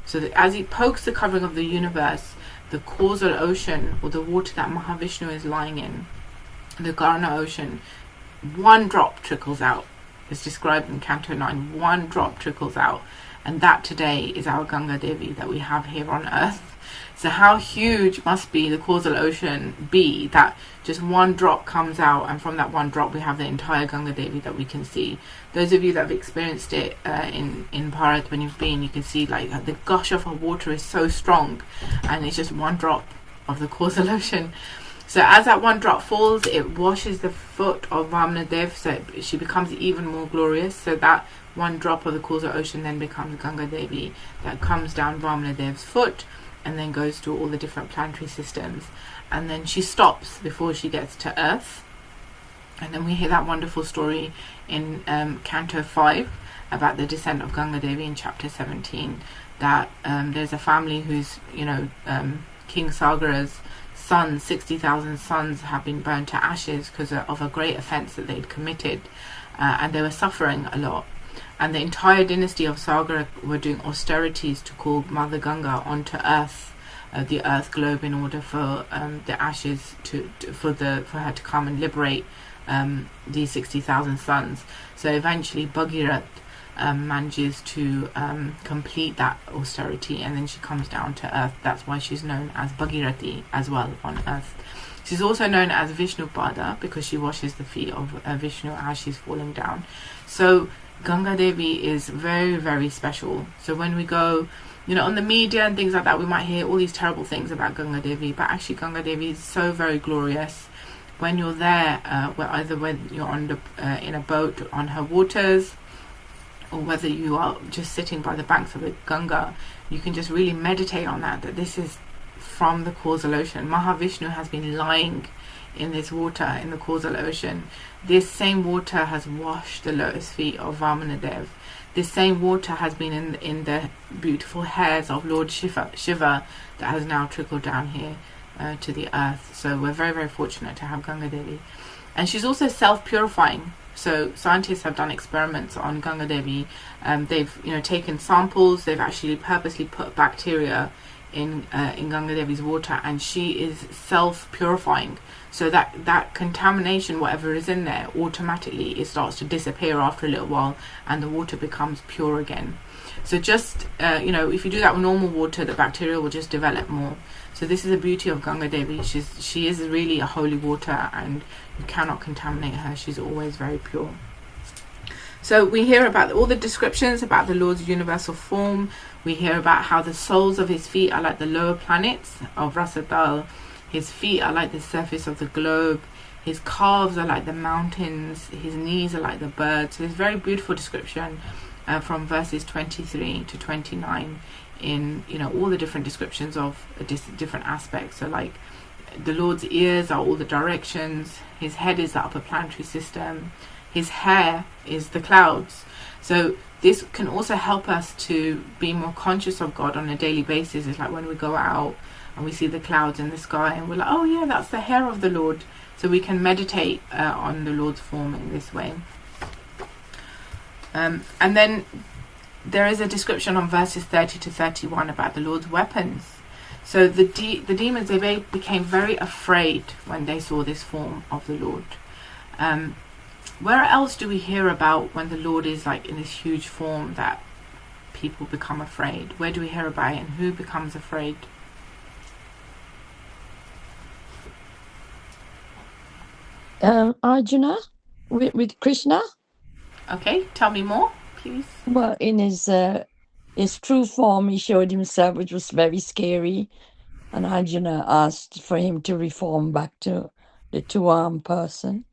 So that as he pokes the covering of the universe, the causal ocean, or the water that Mahavishnu is lying in, the Garna ocean, one drop trickles out. is described in Canto 9. One drop trickles out, and that today is our Ganga Devi that we have here on earth. So how huge must be the causal ocean be that just one drop comes out, and from that one drop we have the entire Ganga Devi that we can see. Those of you that have experienced it in Bharat, when you've been, you can see like the gush of her water is so strong, and it's just one drop of the causal ocean. So as that one drop falls, it washes the foot of Vamanadev, so she becomes even more glorious. So that one drop of the causal ocean then becomes Ganga Devi that comes down Vamanadev's foot and then goes to all the different planetary systems. And then she stops before she gets to Earth. And then we hear that wonderful story in Canto 5 about the descent of Ganga Devi in chapter 17, that there's a family who's, King Sagara's sons, 60,000 sons, have been burned to ashes because of a great offence that they'd committed, and they were suffering a lot. And the entire dynasty of Sagara were doing austerities to call Mother Ganga onto Earth, the Earth globe, in order for the ashes for her to come and liberate these 60,000 sons. So eventually Bhagirath manages to complete that austerity, and then she comes down to Earth. That's why she's known as Bhagirathi as well on Earth. She's also known as Vishnu Pada because she washes the feet of Vishnu as she's falling down. So Ganga Devi is very, very special. So when we go, on the media and things like that, we might hear all these terrible things about Ganga Devi, but actually Ganga Devi is so very glorious. When you're there, either when you're on in a boat on her waters, or whether you are just sitting by the banks of the Ganga, you can just really meditate on that this is from the causal ocean. Mahavishnu has been lying in this water, in the causal ocean. This same water has washed the lotus feet of Vamanadev. This same water has been in the beautiful hairs of Lord Shiva that has now trickled down here to the earth. So we're very, very fortunate to have Ganga Devi. And she's also self-purifying. So scientists have done experiments on Ganga Devi. They've taken samples. They've actually purposely put bacteria in Ganga Devi's water, and she is self-purifying. So that contamination, whatever is in there, automatically it starts to disappear after a little while, and the water becomes pure again. So just if you do that with normal water, the bacteria will just develop more. So this is the beauty of Ganga Devi. She is really a holy water, and you cannot contaminate her. She's always very pure. So we hear about all the descriptions about the Lord's universal form. We hear about how the soles of his feet are like the lower planets of Rasadal. His feet are like the surface of the globe. His calves are like the mountains. His knees are like the birds. So it's a very beautiful description from verses 23 to 29 in all the different descriptions of different aspects. So like the Lord's ears are all the directions. His head is the upper planetary system. His hair is the clouds. So this can also help us to be more conscious of God on a daily basis. It's like when we go out and we see the clouds in the sky and we're like, oh yeah, that's the hair of the Lord. So we can meditate on the Lord's form in this way. And then there is a description on verses 30 to 31 about the Lord's weapons. So the demons, they became very afraid when they saw this form of the Lord. Where else do we hear about when the Lord is like in this huge form that people become afraid? Where do we hear about it, and who becomes afraid? Arjuna with Krishna. Okay, tell me more, please. Well, in his true form, he showed himself, which was very scary, and Arjuna asked for him to reform back to the two-armed person.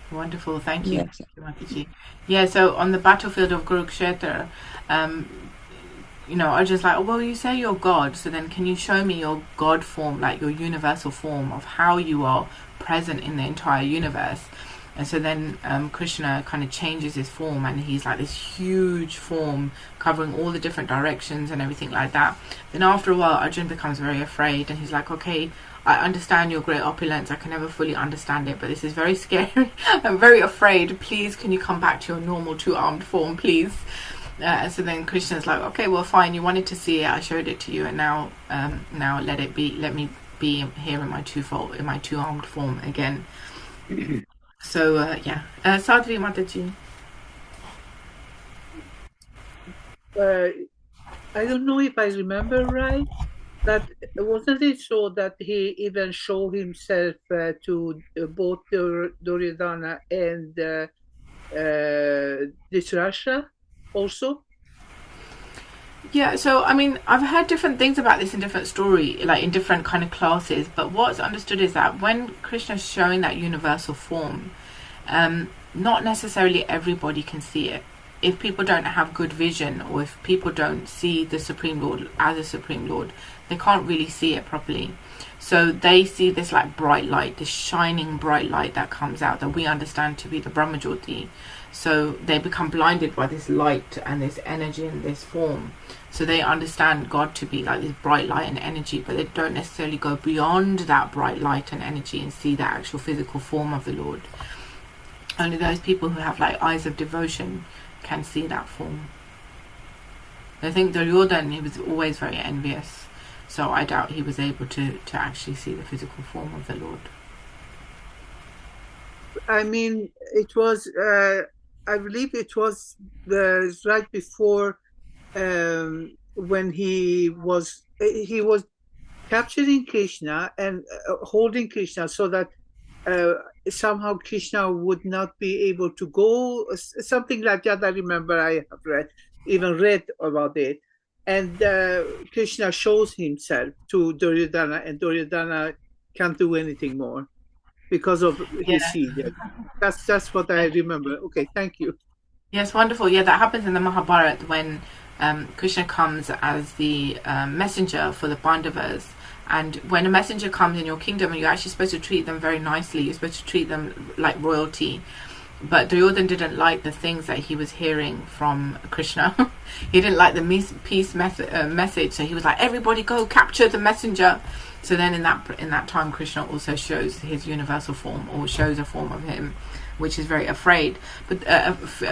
Wonderful, thank you. Yes. Thank you, Mataji. Yeah, so on the battlefield of Kurukshetra, Arjuna's like, oh, well, you say you're God, so then can you show me your God form, like your universal form of how you are present in the entire universe? And so then Krishna kind of changes his form, and he's like this huge form covering all the different directions and everything like that. Then after a while, Arjuna becomes very afraid, and he's like, okay, I understand your great opulence. I can never fully understand it, but this is very scary. I'm very afraid. Please, can you come back to your normal two-armed form, please? So then Krishna's like, okay, well, fine. You wanted to see it. I showed it to you, and now let it be. Let me be here in my two-armed form again. So Sadhvi Mataji. I don't know if I remember right, that wasn't it so that he even showed himself to both Duryodhana and Dhritarashtra also? Yeah, so I mean, I've heard different things about this in different story, like in different kind of classes. But what's understood is that when Krishna's showing that universal form, not necessarily everybody can see it. If people don't have good vision, or if people don't see the Supreme Lord as a Supreme Lord, they can't really see it properly. So they see this like bright light, this shining bright light that comes out that we understand to be the Brahmajyoti. So they become blinded by this light and this energy and this form. So they understand God to be like this bright light and energy, but they don't necessarily go beyond that bright light and energy and see the actual physical form of the Lord. Only those people who have like eyes of devotion can see that form. I think Duryodhana, he was always very envious, so I doubt he was able to actually see the physical form of the Lord. I mean, it was, I believe it was right before when he was capturing Krishna and holding Krishna, so that somehow Krishna would not be able to go, something like that. I remember I have read about it. And Krishna shows himself to Duryodhana, and Duryodhana can't do anything more because of his seed. That's what I remember. Okay, thank you. Yes, wonderful. Yeah, that happens in the Mahabharata when Krishna comes as the messenger for the Pandavas. And when a messenger comes in your kingdom, you're actually supposed to treat them very nicely. You're supposed to treat them like royalty. But Duryodhana didn't like the things that he was hearing from Krishna. He didn't like the peace message. So he was like, everybody go capture the messenger. So then in that time, Krishna also shows his universal form, or shows a form of him, which is very afraid, but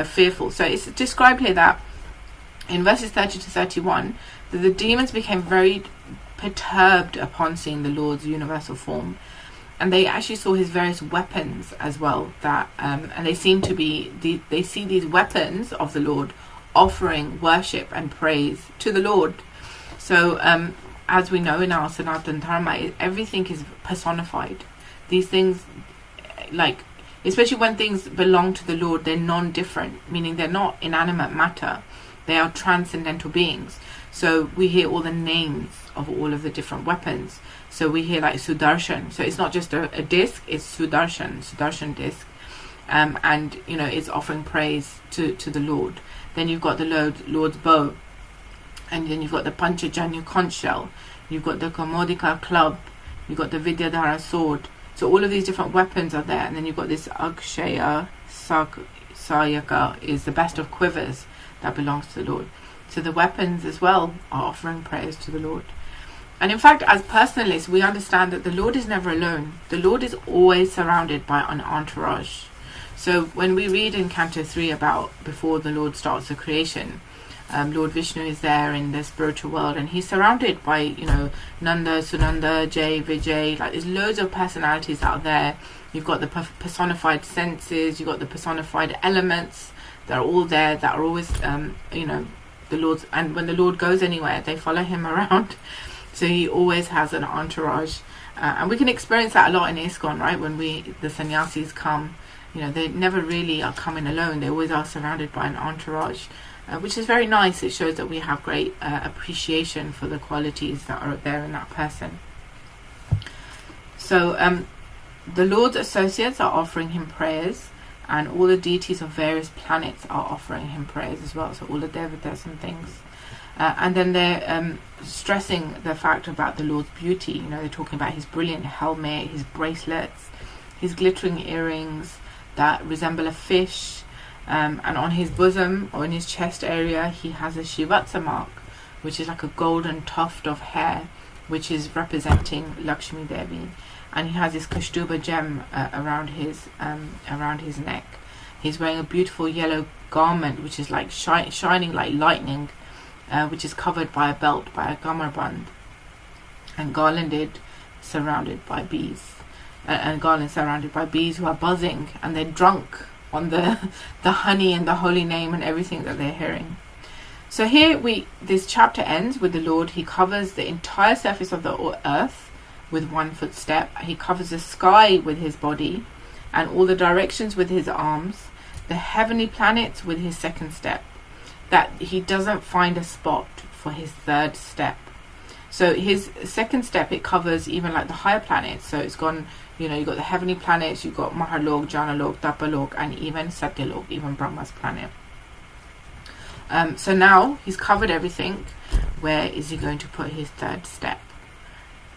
fearful. So it's described here that in verses 30 to 31, that the demons became very perturbed upon seeing the Lord's universal form, and they actually saw his various weapons as well, that and they seem to be they see these weapons of the Lord offering worship and praise to the Lord. So as we know in our Sanatana Dharma, everything is personified. These things, like especially when things belong to the Lord, they're non-different, meaning they're not inanimate matter, they are transcendental beings. So we hear all the names of all of the different weapons. So we hear like Sudarshan. So it's not just a disc, it's Sudarshan disc. And, you know, it's offering praise to the Lord. Then you've got the Lord's bow. And then you've got the Panchajanya conch shell. You've got the Kamodika club. You've got the Vidyadhara sword. So all of these different weapons are there. And then you've got this Akshaya Sayaka is the best of quivers that belongs to the Lord. So the weapons as well are offering praise to the Lord. And in fact, as personalists, we understand that the Lord is never alone. The Lord is always surrounded by an entourage. So when we read in Canto 3 about before the Lord starts the creation, Lord Vishnu is there in the spiritual world, and he's surrounded by, you know, Nanda, Sunanda, Jay, Vijay. Like there's loads of personalities out there. You've got the personified senses, you've got the personified elements that are all there, that are always, you know, the Lord's. And when the Lord goes anywhere, they follow him around. So he always has an entourage, and we can experience that a lot in ISKCON, right? When the sannyasis come, you know, they never really are coming alone. They always are surrounded by an entourage, which is very nice. It shows that we have great appreciation for the qualities that are there in that person. So the Lord's associates are offering him prayers, and all the deities of various planets are offering him prayers as well. So all the devatas and things. And then they're stressing the fact about the Lord's beauty. You know, they're talking about his brilliant helmet, his bracelets, his glittering earrings that resemble a fish. And on his bosom or in his chest area, he has a Shivatsa mark, which is like a golden tuft of hair, which is representing Lakshmi Devi. And he has this Kaustubha gem around his neck. He's wearing a beautiful yellow garment, which is like shining like lightning, which is covered by a belt, by a kamarband, and garlanded, surrounded by bees, and garlands surrounded by bees who are buzzing, and they're drunk on the honey and the holy name and everything that they're hearing. So here this chapter ends with the Lord. He covers the entire surface of the earth with 1 footstep. He covers the sky with his body and all the directions with his arms, the heavenly planets with his 2nd step. That he doesn't find a spot for his 3rd step. So his 2nd step, it covers even like the higher planets. So it's gone, you've got the heavenly planets, you've got Mahārāja, Janalok, Tapalok, and even Satyalok, even Brahma's planet. So now he's covered everything. Where is he going to put his 3rd step?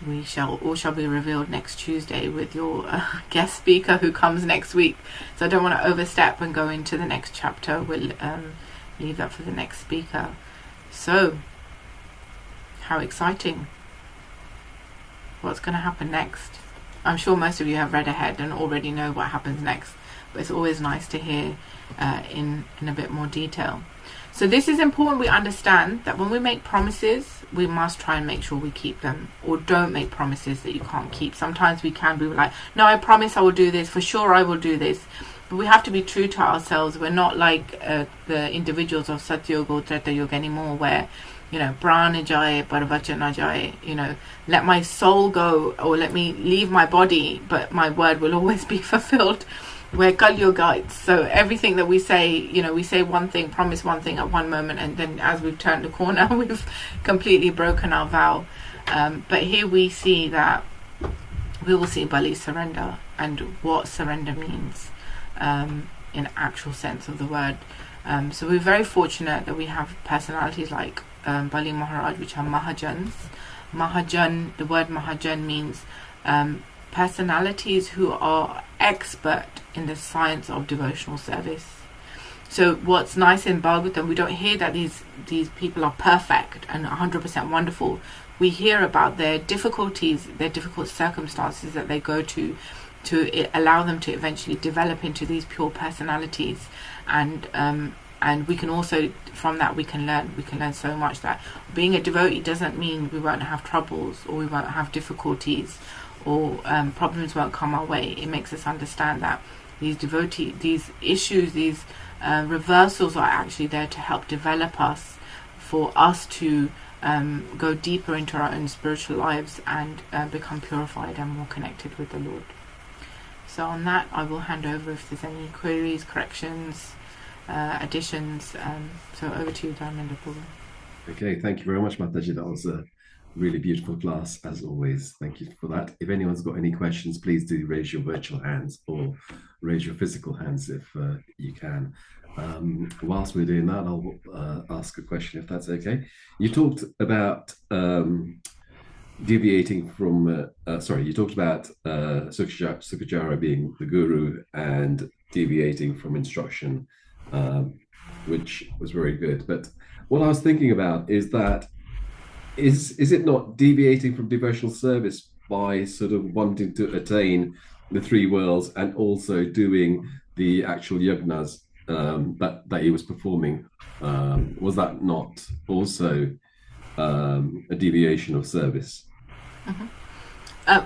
All shall be revealed next Tuesday with your guest speaker who comes next week. So I don't want to overstep and go into the next chapter. We'll leave that for the next speaker. So, how exciting. What's going to happen next? I'm sure most of you have read ahead and already know what happens next. But it's always nice to hear in a bit more detail. So this is important. We understand that when we make promises, we must try and make sure we keep them, or don't make promises that you can't keep. Sometimes we can be like, no, I promise I will do this. For sure I will do this. But we have to be true to ourselves. We're not like the individuals of Satya Yoga or Treta Yoga anymore, where, prana jaye, par vachan na jaye, let my soul go, or let me leave my body, but my word will always be fulfilled. We're Kali Yogites, so everything that we say, we say one thing, promise one thing at one moment, and then as we've turned the corner, we've completely broken our vow. But here we see that we will see Bali surrender, and what surrender means in actual sense of the word. So we're very fortunate that we have personalities like Bali Mahārāja, which are Mahajans. Mahajan, the word Mahajan means personalities who are expert in the science of devotional service. So what's nice in Bhagavatam, we don't hear that these people are perfect and 100% wonderful. We hear about their difficulties, their difficult circumstances that they go to allow them to eventually develop into these pure personalities. And we can also, from that, we can learn so much, that being a devotee doesn't mean we won't have troubles, or we won't have difficulties, or problems won't come our way. It makes us understand that these issues, these reversals are actually there to help develop us, for us to go deeper into our own spiritual lives and become purified and more connected with the Lord. So on that, I will hand over if there's any queries, corrections, additions. So over to you, Dharmendra Prabhu. Okay, thank you very much, Mataji. That was a really beautiful class, as always. Thank you for that. If anyone's got any questions, please do raise your virtual hands or raise your physical hands if you can. Whilst we're doing that, I'll ask a question, if that's okay. You talked about deviating from, you talked about Sukajara being the guru and deviating from instruction, which was very good. But what I was thinking about is that is it not deviating from devotional service by sort of wanting to attain the 3 worlds and also doing the actual yagnas that he was performing? Was that not also a deviation of service? Mm-hmm.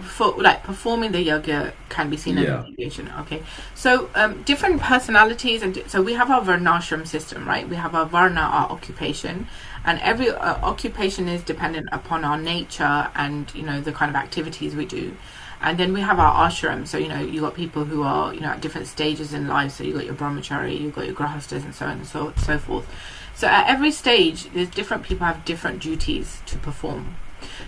For performing the yoga can be seen as a deviation. Okay, so different personalities, and so we have our varnashram system, right? We have our varna, our occupation, and every occupation is dependent upon our nature and the kind of activities we do. And then we have our ashram. So you got people who are at different stages in life. So you got your brahmachari, you got your grahastas, and so on and so forth. So at every stage, there's different people have different duties to perform.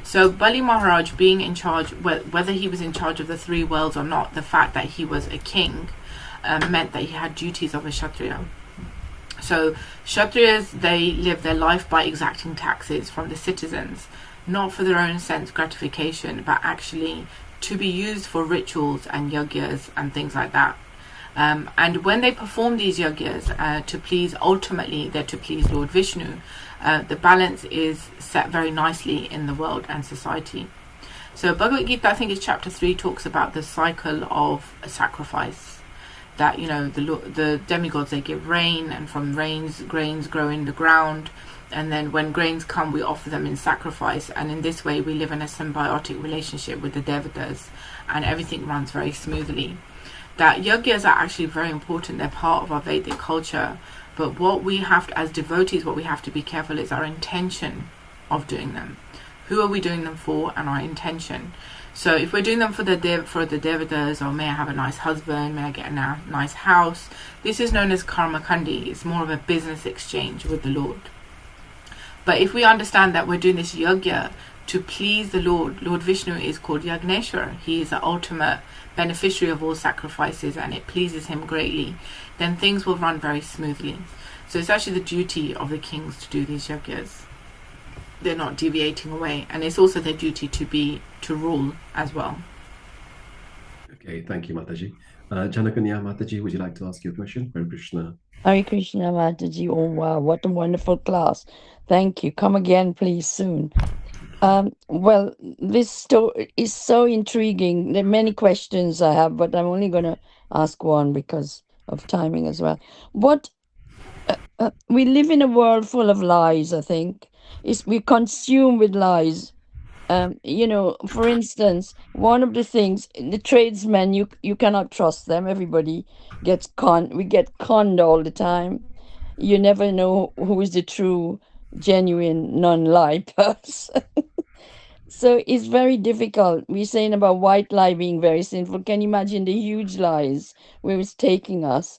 So Bali Mahārāja being in charge, whether he was in charge of the 3 worlds or not, the fact that he was a king meant that he had duties of a Kshatriya. So Kshatriyas, they live their life by exacting taxes from the citizens, not for their own sense gratification, but actually to be used for rituals and yagyas and things like that. And when they perform these yagyas ultimately they're to please Lord Vishnu, the balance is set very nicely in the world and society. So Bhagavad Gita, I think it's chapter 3, talks about the cycle of a sacrifice. That the demigods, they give rain, and from rains grains grow in the ground, and then when grains come we offer them in sacrifice, and in this way we live in a symbiotic relationship with the devatas, and everything runs very smoothly. That yagyas are actually very important. They're part of our Vedic culture. But what we have to, as devotees, what we have to be careful is our intention of doing them. Who are we doing them for, and our intention. So if we're doing them for the devatas, or may I have a nice husband, may I get a nice house, this is known as karma kandi. It's more of a business exchange with the Lord. But if we understand that we're doing this yajna to please the Lord Vishnu is called Yagneshwar. He is the ultimate beneficiary of all sacrifices, and it pleases him greatly, then things will run very smoothly. So it's actually the duty of the kings to do these yajnas. They're not deviating away, and it's also their duty to rule as well. Okay, thank you, Mataji. Janakanya Mataji, would you like to ask your question? Hare Krishna. Hare Krishna, Mataji. Oh, wow, what a wonderful class. Thank you. Come again, please, soon. Well, this story is so intriguing. There are many questions I have, but I'm only going to ask one because of timing as well. We live in a world full of lies, I think. We consume with lies. For instance, one of the things, the tradesmen, you cannot trust them. Everybody gets conned. We get conned all the time. You never know who is the true, genuine, non-lie person. So it's very difficult. We're saying about white lie being very sinful. Can you imagine the huge lies where it's taking us?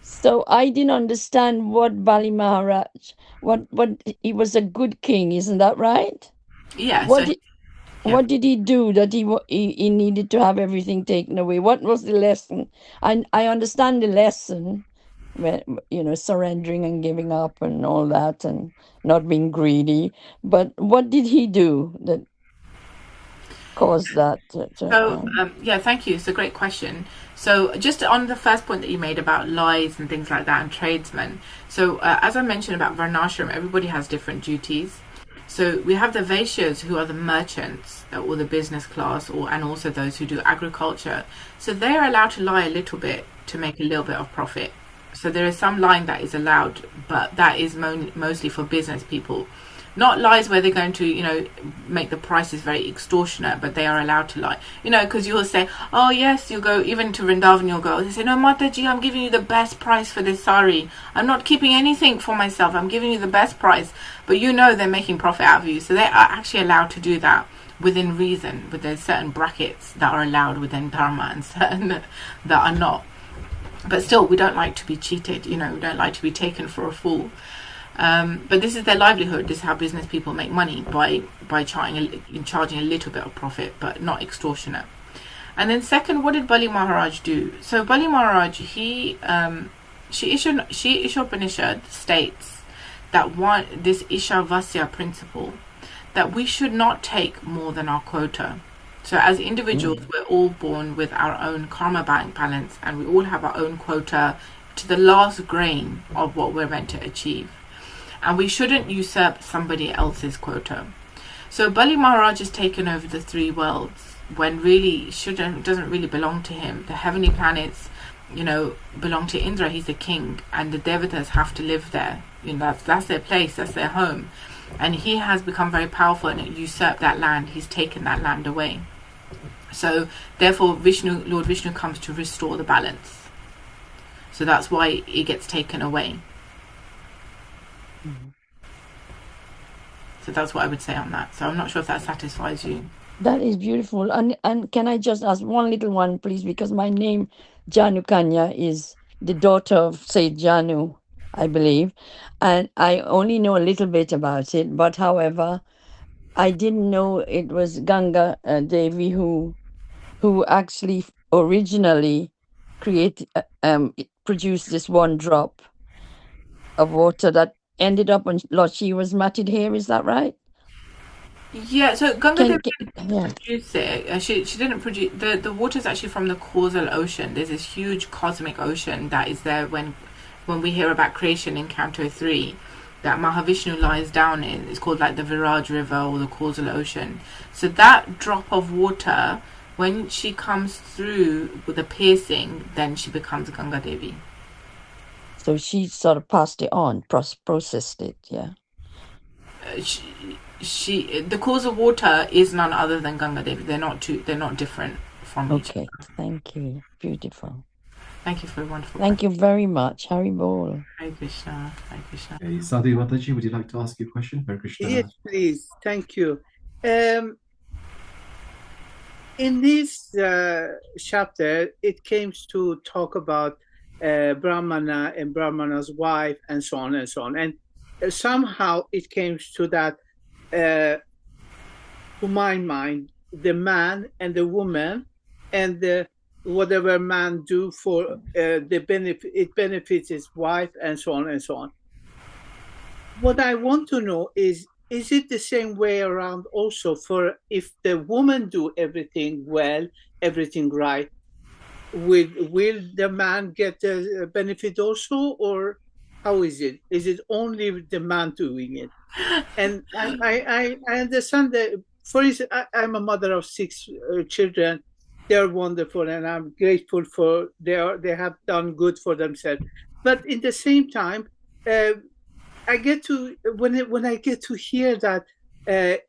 So I didn't understand what Bali Mahārāja, what he was a good king, isn't that right? Yeah. What did he do that he needed to have everything taken away? What was the lesson? I understand the lesson, surrendering and giving up and all that, and not being greedy. But what did he do that caused that? Thank you. It's a great question. So just on the first point that you made about lies and things like that and tradesmen. So as I mentioned about Varnashram, everybody has different duties. So we have the Vaishyas, who are the merchants or the business class, and also those who do agriculture. So they are allowed to lie a little bit to make a little bit of profit. So there is some lying that is allowed, but that is mostly for business people. Not lies where they're going to, make the prices very extortionate, but they are allowed to lie. Because you'll say, oh yes, you'll go, even to Vrindavani, you'll go, they say, no, Mataji, I'm giving you the best price for this sari. I'm not keeping anything for myself. I'm giving you the best price. But they're making profit out of you. So they are actually allowed to do that within reason, but there's certain brackets that are allowed within dharma and certain that are not. But still, we don't like to be cheated, we don't like to be taken for a fool. But this is their livelihood. This is how business people make money, by charging a little bit of profit, but not extortionate. And then second, what did Bali Mahārāja do? So Bali Mahārāja, Shri Ishopanishad states that this Ishavasya principle, that we should not take more than our quota. So as individuals, we're all born with our own karma bank balance, and we all have our own quota to the last grain of what we're meant to achieve. And we shouldn't usurp somebody else's quota. So Bali Mahārāja has taken over the three worlds when really doesn't really belong to him. The heavenly planets, belong to Indra. He's the king, and the devatas have to live there. That's their place. That's their home. And he has become very powerful and usurped that land. He's taken that land away. So therefore, Lord Vishnu comes to restore the balance. So that's why it gets taken away. So that's what I would say on that. So I'm not sure if that satisfies you. That is beautiful. And can I just ask one little one, please? Because my name, Janu Kanya, is the daughter of Saint Janu, I believe. And I only know a little bit about it. But however, I didn't know it was Ganga Devi who actually originally produced this one drop of water that ended up on Lord Shiva's matted hair. Is that right? Yeah, so Ganga Devi didn't produce it. She didn't produce the water is actually from the causal ocean. There's this huge cosmic ocean that is there when we hear about creation in Canto 3, that Mahavishnu lies down in. It's called like the Viraj River or the causal ocean. So that drop of water, when she comes through with a piercing, then she becomes Ganga Devi. So she sort of passed it on, processed it, yeah. The cause of water is none other than Ganga Devi. They're not different from each other. Okay, thank you. Beautiful. Thank you for a wonderful Thank you very much. Hari Bol. Hare Krishna. Hare Krishna. Okay, Sadhu Mataji, would you like to ask your question? Hare Krishna. Yes, please. Thank you. In this chapter, it came to talk about Brahmana and Brahmana's wife and so on and so on. And somehow it came to that, to my mind, the man and the woman and the whatever man do for the benefit, it benefits his wife and so on and so on. What I want to know is it the same way around also for if the woman do everything well, everything right, will the man get a benefit also, or how is it? Is it only the man doing it? And I understand that, for instance, I'm a mother of 6 children. They're wonderful, and I'm grateful for they have done good for themselves. But in the same time, I get to when I get to hear that a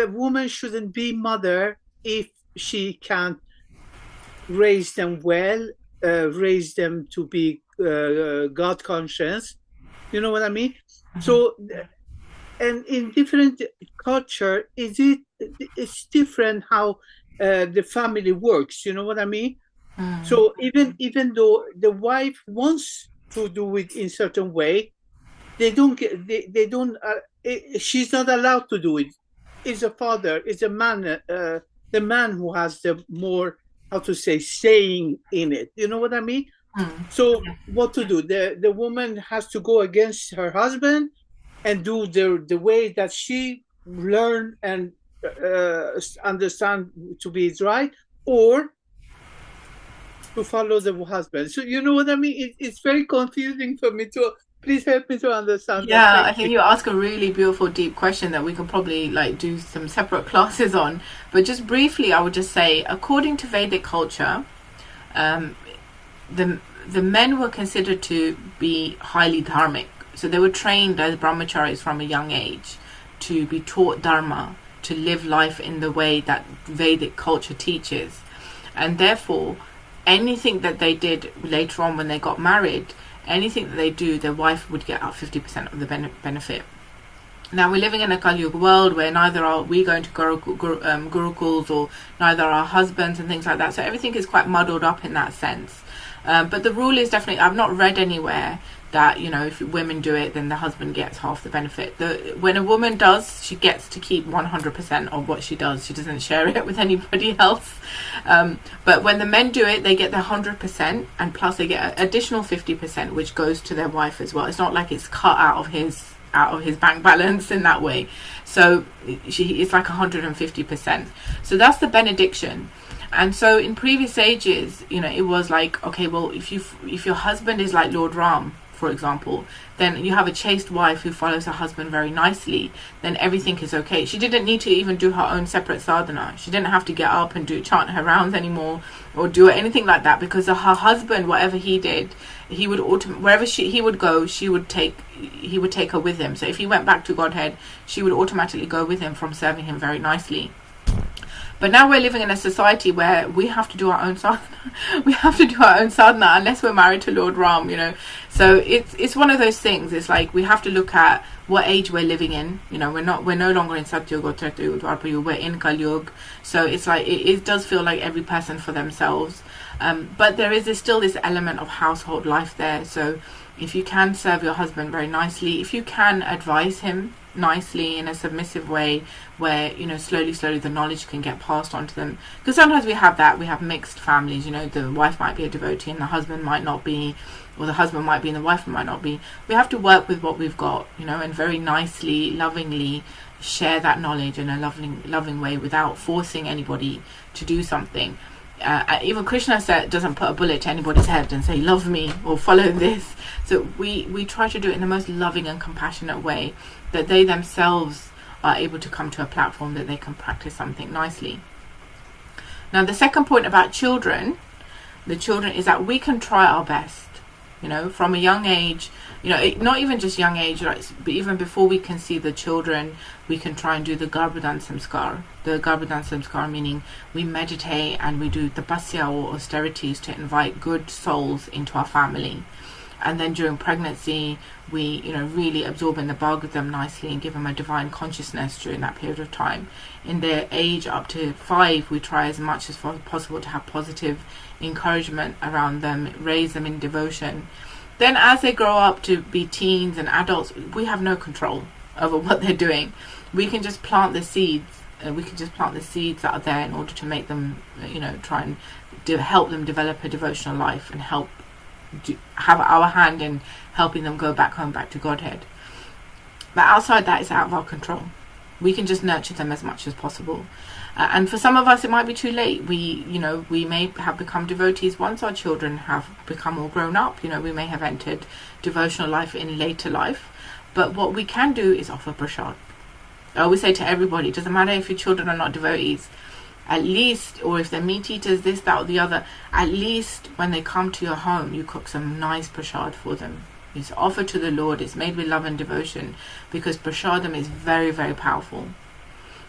woman shouldn't be mother if she can't raise them well, raise them to be God conscious. You know what I mean? So, and in different culture, it's different how the family works. You know what I mean? So even though the wife wants to do it in certain way, they don't get. They don't. She's not allowed to do it. It's a father. It's a man. The man who has the more, how to say, saying in it. You know what I mean? So what to do? The woman has to go against her husband and do the way that she learn and understand to be right, or to follow the husband. So you know what I mean? It's very confusing for me to. Please help me to understand. Yeah, I think you ask a really beautiful, deep question that we can probably do some separate classes on. But just briefly, I would just say, according to Vedic culture, the men were considered to be highly dharmic. So they were trained as brahmacharis from a young age to be taught dharma, to live life in the way that Vedic culture teaches. And therefore, anything that they did later on when they got married, anything that they do, their wife would get out 50% of the benefit. Now we're living in a Kali Yuga world where neither are we going to gurukuls, or neither are our husbands and things like that. So everything is quite muddled up in that sense. But the rule is definitely, I've not read anywhere that, if women do it, then the husband gets half the benefit. When a woman does, she gets to keep 100% of what she does. She doesn't share it with anybody else. But when the men do it, they get the 100%, and plus they get an additional 50%, which goes to their wife as well. It's not like it's cut out of his bank balance in that way. So it's like 150%. So that's the benediction. And so in previous ages, it was like, okay, well, if your husband is like Lord Ram, for example, then you have a chaste wife who follows her husband very nicely, then everything is okay. She didn't need to even do her own separate sadhana. She didn't have to get up and chant her rounds anymore, or do anything like that, because her husband, whatever he did, he would wherever he would go, he would take her with him. So if he went back to Godhead, she would automatically go with him from serving him very nicely. But now we're living in a society where we have to do our own sadhana. We have to do our own sadhana unless we're married to Lord Ram, So it's one of those things. It's like we have to look at what age we're living in. We're no longer in Satyuga or Treta Yuga, Dwapara Yuga, we're in Kali Yuga. So it's like it does feel like every person for themselves. But there is still this element of household life there. So if you can serve your husband very nicely, if you can advise him nicely in a submissive way, where slowly the knowledge can get passed on to them, because sometimes we have mixed families. The wife might be a devotee and the husband might not be, or the husband might be and the wife might not be. We have to work with what we've got, and very nicely, lovingly share that knowledge in a loving way without forcing anybody to do something. Even Krishna doesn't put a bullet to anybody's head and say, love me or follow this. So we try to do it in the most loving and compassionate way, that they themselves are able to come to a platform that they can practice something nicely. Now the second point about the children is that we can try our best. You know, from a young age, you know, not even just young age, right? But even before we can see the children, we can try and do the Garbhadan Samskar. The Garbhadan Samskar meaning we meditate and we do tapasya or austerities to invite good souls into our family. And then during pregnancy, we, you know, really absorb in the bug of them nicely and give them a divine consciousness during that period of time. In their age up to 5, we try as much as possible to have positive encouragement around them, raise them in devotion. Then as they grow up to be teens and adults, we have no control over what they're doing. We can just plant the seeds. We can just plant the seeds that are there in order to make them, you know, try and help them develop a devotional life and help have our hand in helping them go back home, back to Godhead. But outside that, it's out of our control. We can just nurture them as much as possible. And for some of us, it might be too late. We may have become devotees once our children have become all grown up. You know, we may have entered devotional life in later life. But what we can do is offer prasad. I always say to everybody, it doesn't matter if your children are not devotees, at least, or if they're meat eaters, this, that, or the other, at least when they come to your home, you cook some nice prasad for them. It's offered to the Lord. It's made with love and devotion, because prasadam is very, very powerful.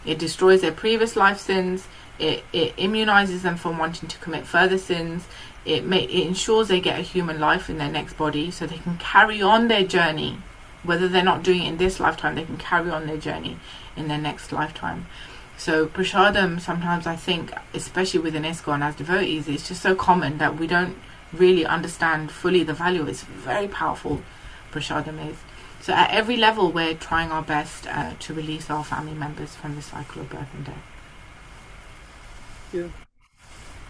It destroys their previous life sins. It immunizes them from wanting to commit further sins. It ensures they get a human life in their next body, so they can carry on their journey. Whether they're not doing it in this lifetime, they can carry on their journey in their next lifetime. So prasadam, sometimes I think, especially within ISKCON as devotees, it's just so common that we don't really understand fully the value. It's very powerful, prasadam is. So at every level, we're trying our best to release our family members from the cycle of birth and death. Thank you.